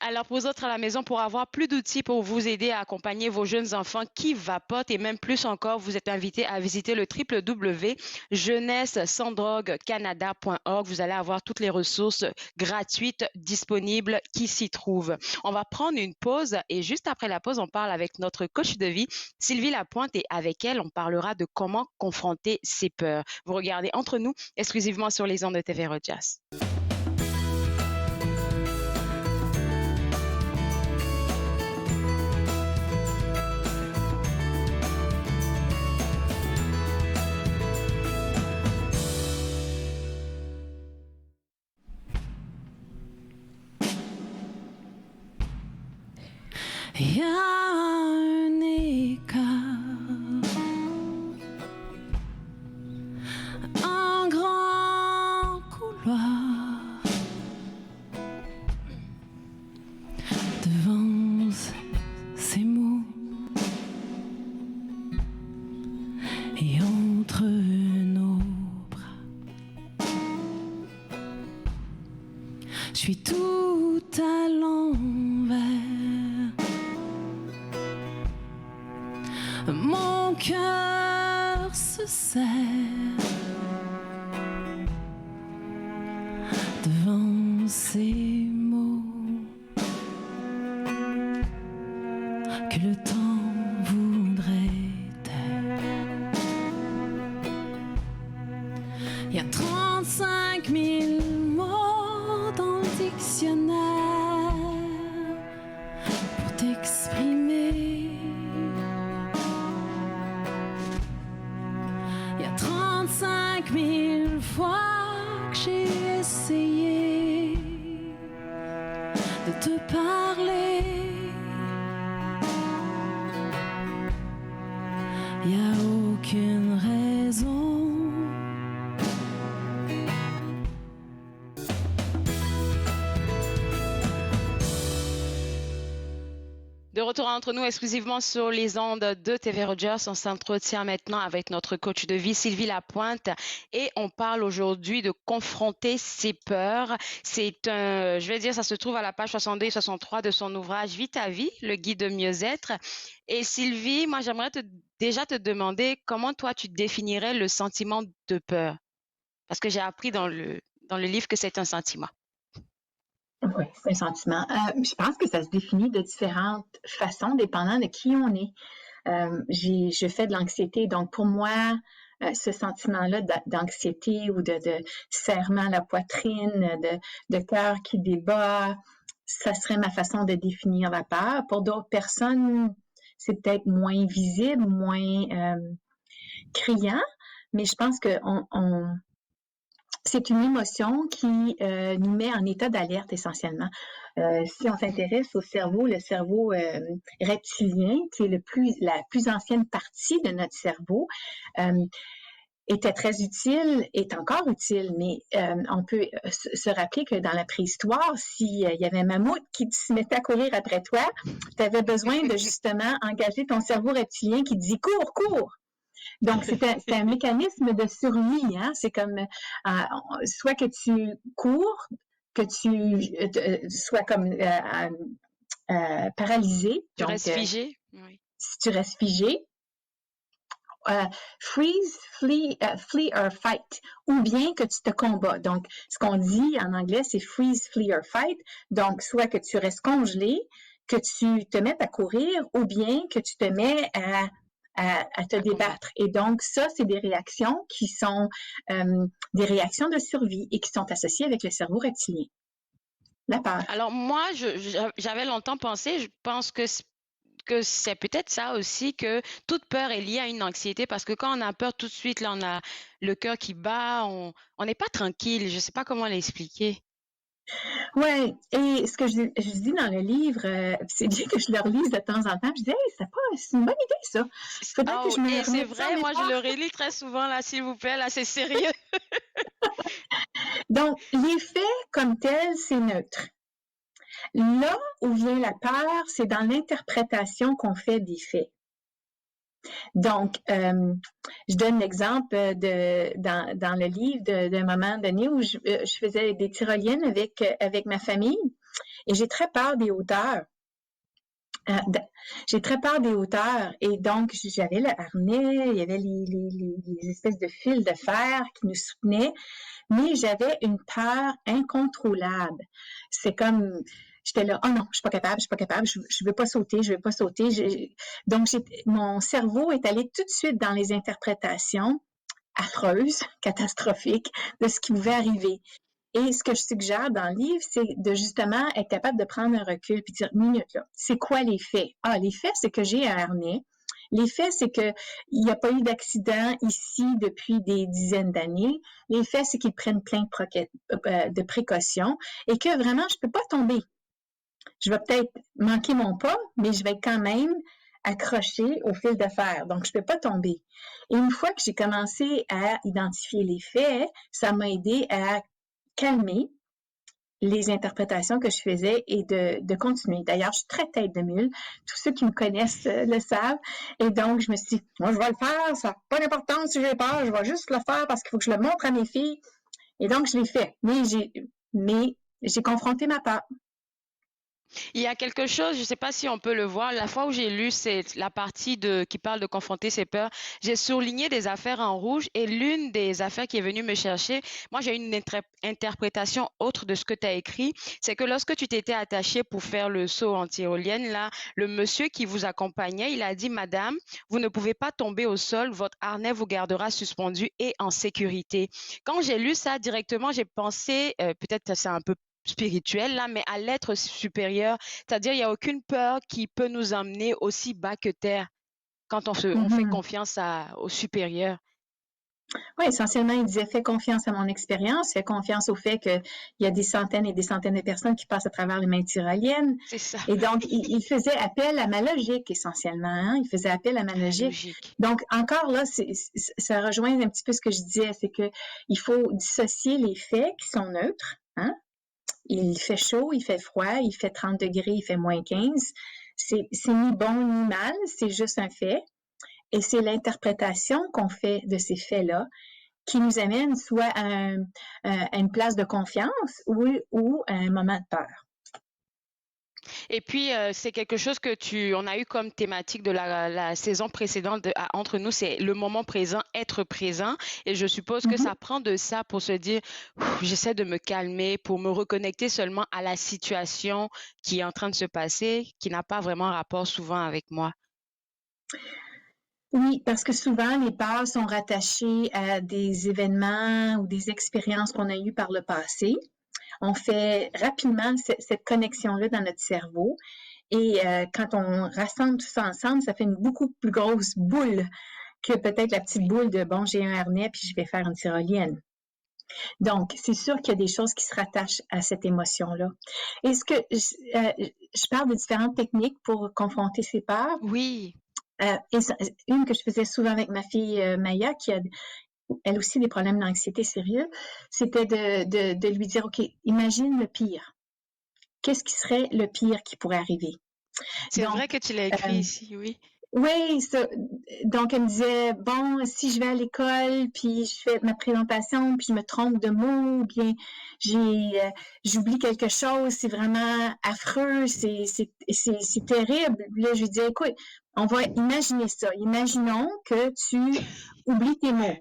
[SPEAKER 2] Alors, pour vous autres à la maison, pour avoir plus d'outils pour vous aider à accompagner vos jeunes enfants qui vapotent et même plus encore, vous êtes invités à visiter le www.jeunessesandroguecanada.org. Vous allez avoir toutes les ressources gratuites disponibles qui s'y trouvent. On va prendre une pause et juste après la pause, on parle avec notre coach de vie, Sylvie Lapointe, et avec elle, on parlera de comment confronter ses peurs. Vous regardez Entre nous, exclusivement sur les ondes de TV Rogers.
[SPEAKER 9] Il y a un écart, un grand couloir devant ces mots et entre nos bras. Je suis tout à l'envers. Mon cœur se serre devant ces mots que le temps voudrait taire. Il y a 35 000 mots dans le dictionnaire pour t'exprimer. 35 000 fois que j'ai essayé de te parler. Il n'y a aucune raison.
[SPEAKER 2] De retour entre nous exclusivement sur les ondes de TV Rogers, on s'entretient maintenant avec notre coach de vie Sylvie Lapointe et on parle aujourd'hui de confronter ses peurs. C'est je vais dire, ça se trouve à la page 62 et 63 de son ouvrage Vis ta vie, le guide de mieux-être. Et Sylvie, moi j'aimerais déjà te demander comment toi tu définirais le sentiment de peur, parce que j'ai appris dans le livre que c'est un sentiment.
[SPEAKER 10] Oui, c'est un sentiment. Je pense que ça se définit de différentes façons, dépendant de qui on est. Je fais de l'anxiété, donc pour moi, ce sentiment-là d'anxiété ou de serrement à la poitrine, de cœur qui débat. Ça serait ma façon de définir la peur. Pour d'autres personnes, c'est peut-être moins visible, moins criant, mais je pense que c'est une émotion qui nous met en état d'alerte essentiellement. Si on s'intéresse au cerveau, le cerveau reptilien, qui est la plus ancienne partie de notre cerveau, était très utile, est encore utile, mais on peut se rappeler que dans la préhistoire, s'il y avait un mammouth qui se mettait à courir après toi, tu avais besoin de justement engager ton cerveau reptilien qui dit « cours, cours ». Donc, c'est un mécanisme de survie, hein? C'est comme soit que tu cours, que tu sois comme paralysé.
[SPEAKER 2] Tu restes figé. Oui.
[SPEAKER 10] Si tu restes figé, freeze, flee or fight, ou bien que tu te combats. Donc, ce qu'on dit en anglais, c'est freeze, flee or fight. Donc, soit que tu restes congelé, que tu te mettes à courir, ou bien que tu te mets à te débattre. Et donc, ça, c'est des réactions qui sont des réactions de survie et qui sont associées avec le cerveau reptilien. La peur.
[SPEAKER 2] Alors, moi, j'avais longtemps pensé, je pense que c'est peut-être ça aussi, que toute peur est liée à une anxiété, parce que quand on a peur, tout de suite, là, on a le cœur qui bat, on n'est pas tranquille. Je ne sais pas comment l'expliquer.
[SPEAKER 10] Oui, et ce que je dis dans le livre, c'est bien que je le relise de temps en temps. Je dis, hey, c'est une bonne idée, ça.
[SPEAKER 2] Faudrait que je me c'est vrai, moi, je le relis très souvent, là, s'il vous plaît, là, c'est sérieux.
[SPEAKER 10] Donc, les faits comme tels, c'est neutre. Là où vient la peur, c'est dans l'interprétation qu'on fait des faits. Donc, je donne l'exemple dans le livre d'un moment donné où je faisais des tyroliennes avec ma famille et j'ai très peur des hauteurs. J'ai très peur des hauteurs et donc j'avais le harnais, il y avait les espèces de fils de fer qui nous soutenaient, mais j'avais une peur incontrôlable. C'est comme... J'étais là, oh non, je suis pas capable, je veux pas sauter. Donc, mon cerveau est allé tout de suite dans les interprétations affreuses, catastrophiques de ce qui pouvait arriver. Et ce que je suggère dans le livre, c'est de justement être capable de prendre un recul puis dire, minute là, c'est quoi les faits? Ah, les faits, c'est que j'ai un harnais. Les faits, c'est qu'il n'y a pas eu d'accident ici depuis des dizaines d'années. Les faits, c'est qu'ils prennent plein de précautions et que vraiment, je peux pas tomber. Je vais peut-être manquer mon pas, mais je vais être quand même accrochée au fil de fer. Donc, je ne peux pas tomber. Et une fois que j'ai commencé à identifier les faits, ça m'a aidé à calmer les interprétations que je faisais et de continuer. D'ailleurs, je suis très tête de mule. Tous ceux qui me connaissent le savent. Et donc, je me suis dit, moi, je vais le faire. Ça n'a pas d'importance si j'ai peur. Je vais juste le faire parce qu'il faut que je le montre à mes filles. Et donc, je l'ai fait. Mais j'ai confronté ma peur.
[SPEAKER 2] Il y a quelque chose, je ne sais pas si on peut le voir, la fois où j'ai lu la partie qui parle de confronter ses peurs, j'ai souligné des affaires en rouge et l'une des affaires qui est venue me chercher, moi j'ai une interprétation autre de ce que tu as écrit, c'est que lorsque tu t'étais attachée pour faire le saut en tyrolienne, là, le monsieur qui vous accompagnait, il a dit, Madame, vous ne pouvez pas tomber au sol, votre harnais vous gardera suspendu et en sécurité. Quand j'ai lu ça directement, j'ai pensé, peut-être que c'est un peu spirituel là, mais à l'être supérieur, c'est-à-dire il n'y a aucune peur qui peut nous emmener aussi bas que terre quand on fait confiance au supérieur.
[SPEAKER 10] Oui, essentiellement, il disait, fais confiance à mon expérience, fais confiance au fait qu'il y a des centaines et des centaines de personnes qui passent à travers les mains tyroliennes.
[SPEAKER 2] C'est ça.
[SPEAKER 10] Et donc, il faisait appel à ma logique essentiellement. Hein? Il faisait appel à ma logique. Donc, encore là, ça rejoint un petit peu ce que je disais, c'est qu'il faut dissocier les faits qui sont neutres, hein? Il fait chaud, il fait froid, il fait 30 degrés, il fait moins 15. C'est ni bon ni mal, c'est juste un fait. Et c'est l'interprétation qu'on fait de ces faits-là qui nous amène soit à une place de confiance ou à un moment de peur.
[SPEAKER 2] Et puis, c'est quelque chose on a eu comme thématique de la saison précédente Entre nous, c'est le moment présent, être présent. Et je suppose que ça prend de ça pour se dire, j'essaie de me calmer, pour me reconnecter seulement à la situation qui est en train de se passer, qui n'a pas vraiment rapport souvent avec moi.
[SPEAKER 10] Oui, parce que souvent, les peurs sont rattachées à des événements ou des expériences qu'on a eues par le passé. On fait rapidement cette connexion-là dans notre cerveau. Et quand on rassemble tout ça ensemble, ça fait une beaucoup plus grosse boule que peut-être la petite boule de « bon, j'ai un harnais, puis je vais faire une tyrolienne ». Donc, c'est sûr qu'il y a des choses qui se rattachent à cette émotion-là. Est-ce que je parle de différentes techniques pour confronter ses peurs?
[SPEAKER 2] Oui.
[SPEAKER 10] Une que je faisais souvent avec ma fille Maya, qui a elle aussi des problèmes d'anxiété sérieux, c'était de lui dire, OK, imagine le pire. Qu'est-ce qui serait le pire qui pourrait arriver?
[SPEAKER 2] C'est vrai que tu l'as écrit ici, oui.
[SPEAKER 10] Oui, donc elle me disait, bon, si je vais à l'école, puis je fais ma présentation, puis je me trompe de mots, ou bien j'oublie quelque chose, c'est vraiment affreux, c'est terrible. Là, je lui dis, écoute, on va imaginer ça. Imaginons que tu oublies tes mots.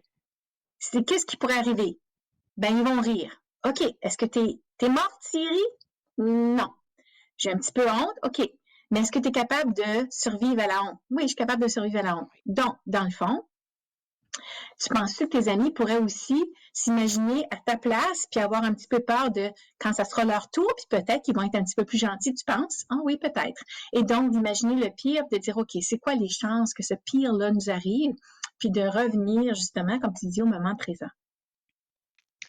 [SPEAKER 10] Qu'est-ce qui pourrait arriver? Ben, ils vont rire. OK, est-ce que t'es morte, Siri? Non. J'ai un petit peu honte? OK. Mais est-ce que tu es capable de survivre à la honte? Oui, je suis capable de survivre à la honte. Donc, dans le fond, tu penses que tes amis pourraient aussi s'imaginer à ta place puis avoir un petit peu peur de quand ça sera leur tour, puis peut-être qu'ils vont être un petit peu plus gentils, tu penses? Ah oui, peut-être. Et donc, d'imaginer le pire, de dire, OK, c'est quoi les chances que ce pire-là nous arrive, puis de revenir justement, comme tu dis, au moment présent.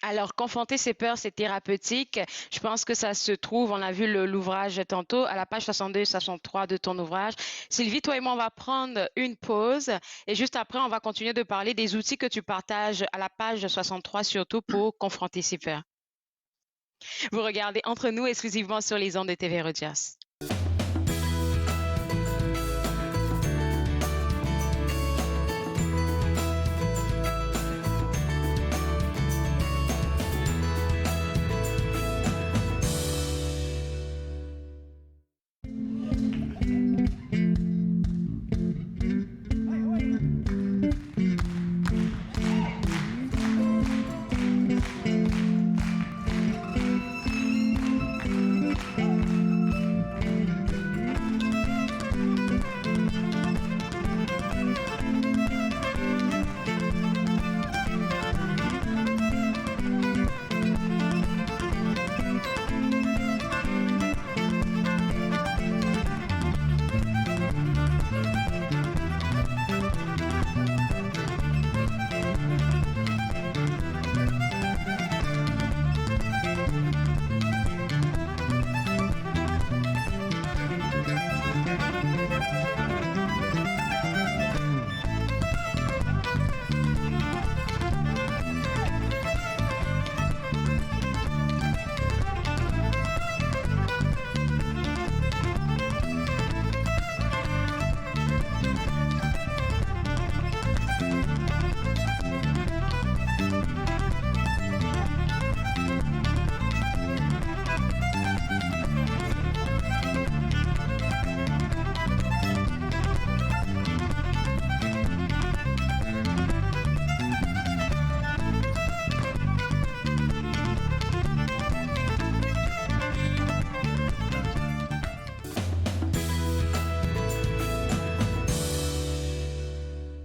[SPEAKER 2] Alors, confronter ses peurs, c'est thérapeutique. Je pense que ça se trouve, on a vu l'ouvrage tantôt, à la page 62 et 63 de ton ouvrage. Sylvie, toi et moi, on va prendre une pause et juste après, on va continuer de parler des outils que tu partages à la page 63, surtout pour confronter ses peurs. Vous regardez Entre nous exclusivement sur les ondes de TV Rogers.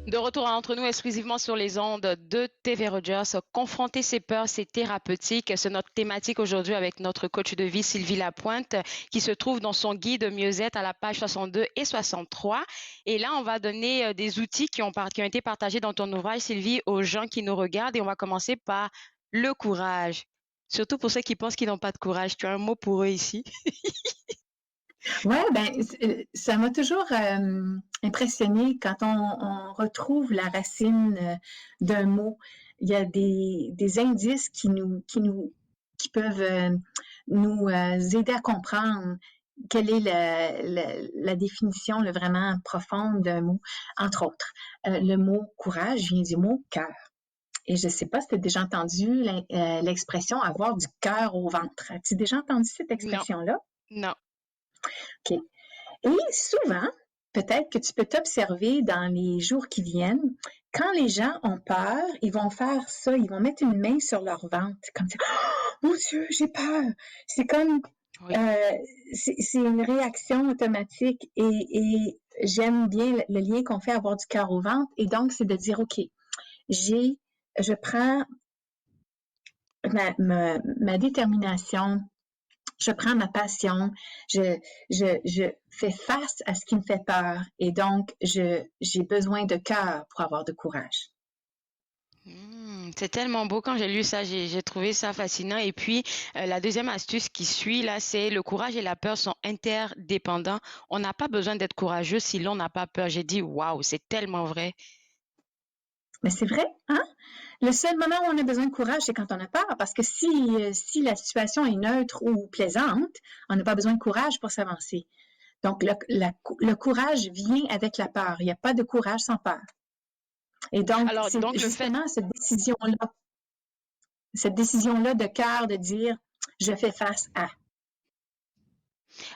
[SPEAKER 2] De retour à Entre nous exclusivement sur les ondes de TV Rogers. Confronter ses peurs, c'est thérapeutique. C'est notre thématique aujourd'hui avec notre coach de vie Sylvie Lapointe qui se trouve dans son guide mieux-être à la page 62 et 63. Et là, on va donner des outils qui ont été partagés dans ton ouvrage, Sylvie, aux gens qui nous regardent. Et on va commencer par le courage. Surtout pour ceux qui pensent qu'ils n'ont pas de courage. Tu as un mot pour eux ici?
[SPEAKER 10] Oui, ça m'a toujours impressionné quand on retrouve la racine d'un mot. Il y a des indices qui peuvent nous aider à comprendre quelle est la définition vraiment profonde d'un mot. Entre autres, le mot courage vient du mot cœur. Et je ne sais pas si tu as déjà entendu l'expression avoir du cœur au ventre. As-tu déjà entendu cette expression-là?
[SPEAKER 2] Non.
[SPEAKER 10] OK. Et souvent, peut-être que tu peux t'observer dans les jours qui viennent, quand les gens ont peur, ils vont faire ça, ils vont mettre une main sur leur ventre, comme ça. Oh, mon Dieu, j'ai peur! C'est comme, c'est une réaction automatique et j'aime bien le lien qu'on fait avoir du cœur au ventre. Et donc, c'est de dire, OK, je prends ma détermination, je prends ma passion, je fais face à ce qui me fait peur. Et donc, j'ai besoin de cœur pour avoir de courage.
[SPEAKER 2] C'est tellement beau. Quand j'ai lu ça, j'ai trouvé ça fascinant. Et puis, la deuxième astuce qui suit là, c'est le courage et la peur sont interdépendants. On n'a pas besoin d'être courageux si l'on n'a pas peur. J'ai dit, waouh, c'est tellement vrai.
[SPEAKER 10] Mais c'est vrai, hein? Le seul moment où on a besoin de courage, c'est quand on a peur. Parce que si la situation est neutre ou plaisante, on n'a pas besoin de courage pour s'avancer. Donc, le courage vient avec la peur. Il n'y a pas de courage sans peur. Et donc,
[SPEAKER 2] Alors,
[SPEAKER 10] c'est
[SPEAKER 2] donc
[SPEAKER 10] justement cette décision-là de cœur de dire, je fais face à.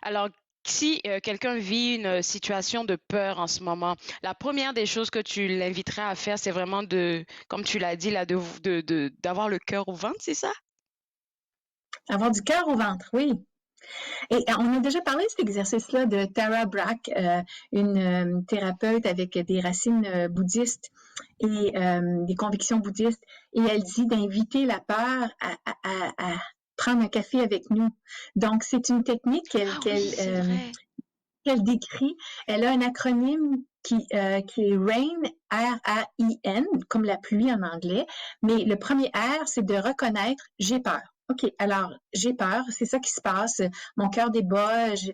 [SPEAKER 2] Alors, si quelqu'un vit une situation de peur en ce moment, la première des choses que tu l'inviterais à faire, c'est vraiment comme tu l'as dit là, d'avoir le cœur au ventre, c'est ça?
[SPEAKER 10] Avoir du cœur au ventre, oui. Et on a déjà parlé de cet exercice-là de Tara Brach, une thérapeute avec des racines bouddhistes et des convictions bouddhistes. Et elle dit d'inviter la peur à prendre un café avec nous. Donc, c'est une technique qu'elle décrit. Elle a un acronyme qui est RAIN, R-A-I-N, comme la pluie en anglais. Mais le premier R, c'est de reconnaître « j'ai peur ». OK, alors j'ai peur, c'est ça qui se passe. Mon cœur débat, je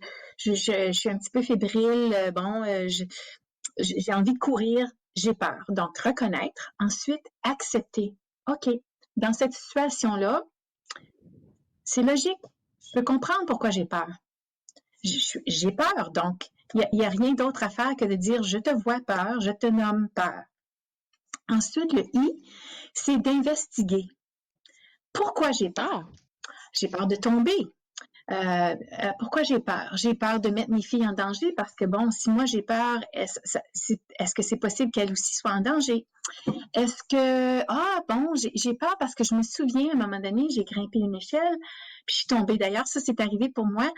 [SPEAKER 10] suis un petit peu fébrile. J'ai envie de courir, j'ai peur. Donc, reconnaître. Ensuite, accepter. OK, dans cette situation-là, c'est logique. Je peux comprendre pourquoi j'ai peur. J'ai peur, donc il n'y a rien d'autre à faire que de dire « je te vois peur, je te nomme peur ». Ensuite, le I, c'est d'investiguer. Pourquoi j'ai peur? J'ai peur de tomber. Pourquoi j'ai peur? J'ai peur de mettre mes filles en danger parce que, bon, si moi j'ai peur, est-ce que c'est possible qu'elles aussi soient en danger? Est-ce que, j'ai peur parce que je me souviens, à un moment donné, j'ai grimpé une échelle, puis je suis tombée. D'ailleurs, ça, c'est arrivé pour moi.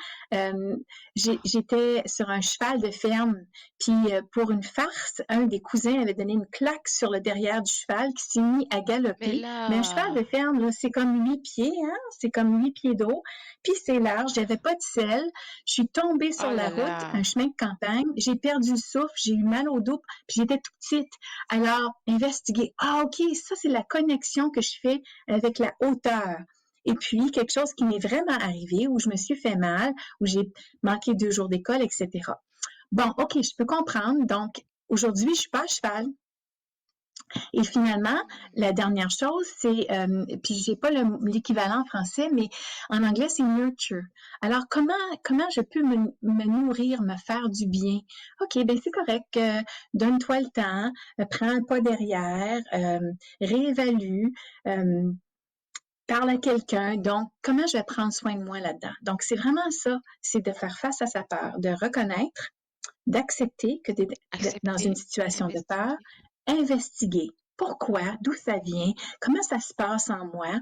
[SPEAKER 10] J'étais sur un cheval de ferme, puis pour une farce, un des cousins avait donné une claque sur le derrière du cheval qui s'est mis à galoper. Mais un cheval de ferme, là, c'est comme 8 pieds, hein? C'est comme 8 pieds d'eau, puis c'est large, j'avais pas de selle. Je suis tombée sur la route, un chemin de campagne, j'ai perdu le souffle, j'ai eu mal au dos, puis j'étais toute petite. Alors, investiguer. Ah, OK, ça, c'est la connexion que je fais avec la hauteur. Et puis, quelque chose qui m'est vraiment arrivé, où je me suis fait mal, où j'ai manqué 2 jours d'école, etc. Bon, OK, je peux comprendre. Donc, aujourd'hui, je suis pas à cheval. Et finalement, la dernière chose, c'est, puis j'ai pas l'équivalent en français, mais en anglais, c'est nurture. Alors, comment je peux me nourrir, me faire du bien? OK, ben c'est correct. Donne-toi le temps, prends un pas derrière, réévalue, parle à quelqu'un. Donc, comment je vais prendre soin de moi là-dedans? Donc, c'est vraiment ça, c'est de faire face à sa peur, de reconnaître, d'accepter que tu es dans une situation de peur, investiguer. Pourquoi? D'où ça vient? Comment ça se passe en moi?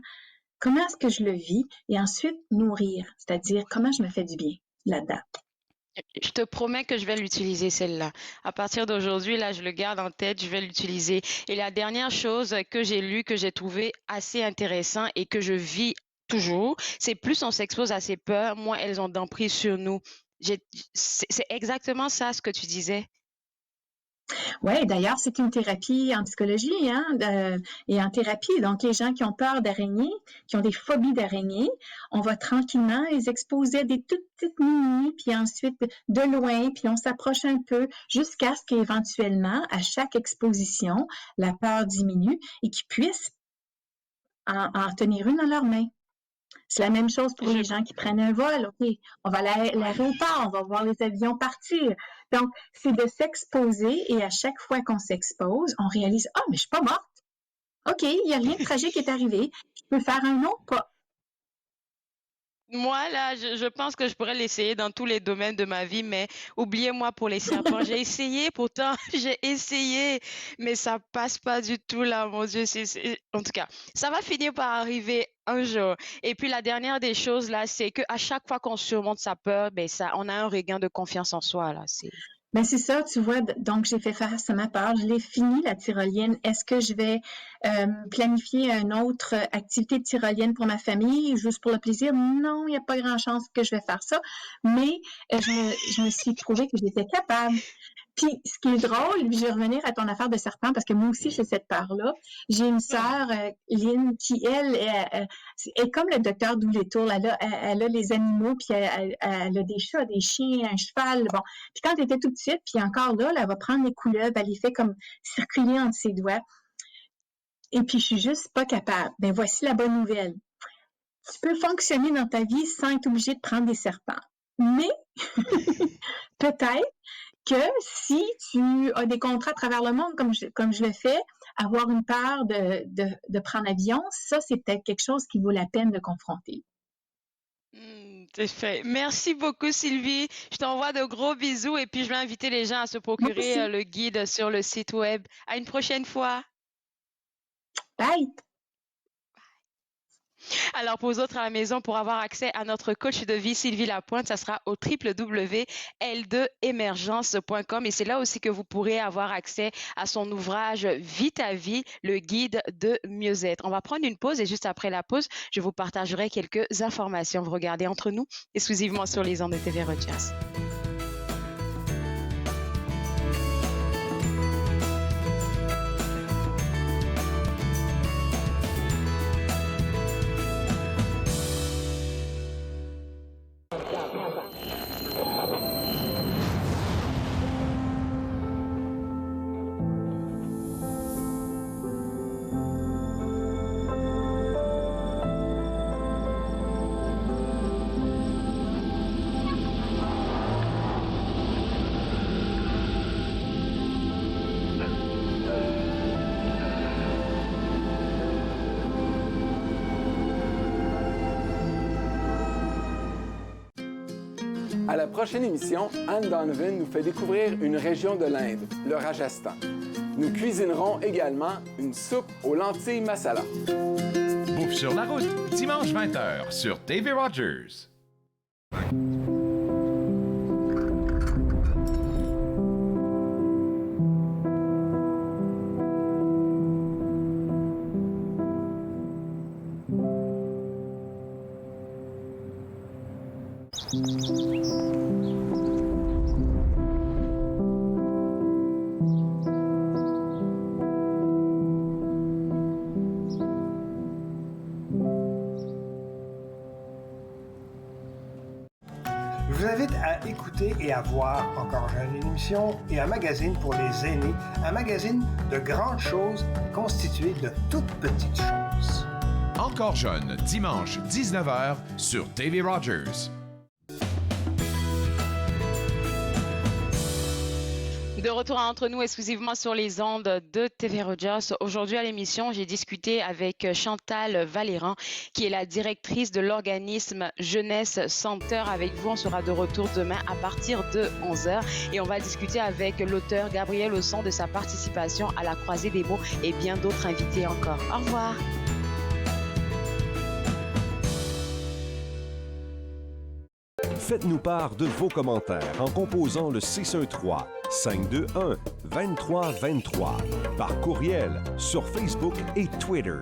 [SPEAKER 10] Comment est-ce que je le vis? Et ensuite, nourrir, c'est-à-dire comment je me fais du bien là-dedans.
[SPEAKER 2] Je te promets que je vais l'utiliser, celle-là. À partir d'aujourd'hui, là, je le garde en tête, je vais l'utiliser. Et la dernière chose que j'ai lue, que j'ai trouvé assez intéressant et que je vis toujours, c'est plus on s'expose à ces peurs, moins elles ont d'emprise sur nous. C'est exactement ça ce que tu disais.
[SPEAKER 10] Oui, d'ailleurs, c'est une thérapie en psychologie et en thérapie. Donc, les gens qui ont peur d'araignées, qui ont des phobies d'araignées, on va tranquillement les exposer à des toutes petites mini, puis ensuite de loin, puis on s'approche un peu jusqu'à ce qu'éventuellement, à chaque exposition, la peur diminue et qu'ils puissent en tenir une dans leurs mains. C'est la même chose pour les gens qui prennent un vol. OK, on va à l'aéroport, on va voir les avions partir. Donc, c'est de s'exposer et à chaque fois qu'on s'expose, on réalise « Ah, mais je suis pas morte. OK, il n'y a rien de tragique qui est arrivé. Je peux faire un autre pas. »
[SPEAKER 2] Moi, là, je pense que je pourrais l'essayer dans tous les domaines de ma vie, mais oubliez-moi pour les serpents. J'ai essayé, pourtant, j'ai essayé, mais ça passe pas du tout, là, mon Dieu. En tout cas, ça va finir par arriver un jour. Et puis, la dernière des choses, là, c'est qu'à chaque fois qu'on surmonte sa peur, ben, on a un regain de confiance en soi, là.
[SPEAKER 10] Ben c'est ça, tu vois. Donc, j'ai fait face à ma peur. Je l'ai fini, la tyrolienne. Est-ce que je vais planifier une autre activité de tyrolienne pour ma famille, juste pour le plaisir? Non, il n'y a pas grand chance que je vais faire ça. Mais je me suis trouvé que j'étais capable. Puis, ce qui est drôle, je vais revenir à ton affaire de serpent, parce que moi aussi, j'ai cette peur-là. J'ai une sœur, Lynn, qui, elle, est comme le docteur Doolittle. Elle a les animaux, puis elle a des chats, des chiens, un cheval. Bon. Puis quand elle était toute petite, puis encore là, elle va prendre les couleuvres, elle les fait comme circuler entre ses doigts. Et puis, je suis juste pas capable. Ben, voici la bonne nouvelle. Tu peux fonctionner dans ta vie sans être obligé de prendre des serpents. Mais, peut-être que si tu as des contrats à travers le monde, comme je le fais, avoir une peur de prendre l'avion, ça, c'est peut-être quelque chose qui vaut la peine de confronter.
[SPEAKER 2] C'est fait. Merci beaucoup, Sylvie. Je t'envoie de gros bisous et puis je vais inviter les gens à se procurer le guide sur le site web. À une prochaine fois.
[SPEAKER 10] Bye!
[SPEAKER 2] Alors, pour vous autres à la maison, pour avoir accès à notre coach de vie, Sylvie Lapointe, ça sera au www.l2emergence.com et c'est là aussi que vous pourrez avoir accès à son ouvrage Vie ta vie, le guide de mieux-être. On va prendre une pause et juste après la pause, je vous partagerai quelques informations. Vous regardez Entre nous, exclusivement sur les ondes de TV Rogers.
[SPEAKER 11] À la prochaine émission, Anne Donovan nous fait découvrir une région de l'Inde, le Rajasthan. Nous cuisinerons également une soupe aux lentilles masala.
[SPEAKER 8] Bouffe sur la route, dimanche 20h sur TV Rogers.
[SPEAKER 12] Je vous invite à écouter et à voir Encore jeune, une émission et un magazine pour les aînés, un magazine de grandes choses constitué de toutes petites choses.
[SPEAKER 8] Encore jeune, dimanche 19h sur TV Rogers.
[SPEAKER 2] De retour à Entre nous, exclusivement sur les ondes de TV Rogers. Aujourd'hui à l'émission, j'ai discuté avec Chantal Valéran, qui est la directrice de l'organisme Jeunesse Center. Avec vous, on sera de retour demain à partir de 11h. Et on va discuter avec l'auteur Gabriel Osson de sa participation à la Croisée des mots et bien d'autres invités encore. Au revoir.
[SPEAKER 13] Faites-nous part de vos commentaires en composant le 613-521-2323 par courriel sur Facebook et Twitter.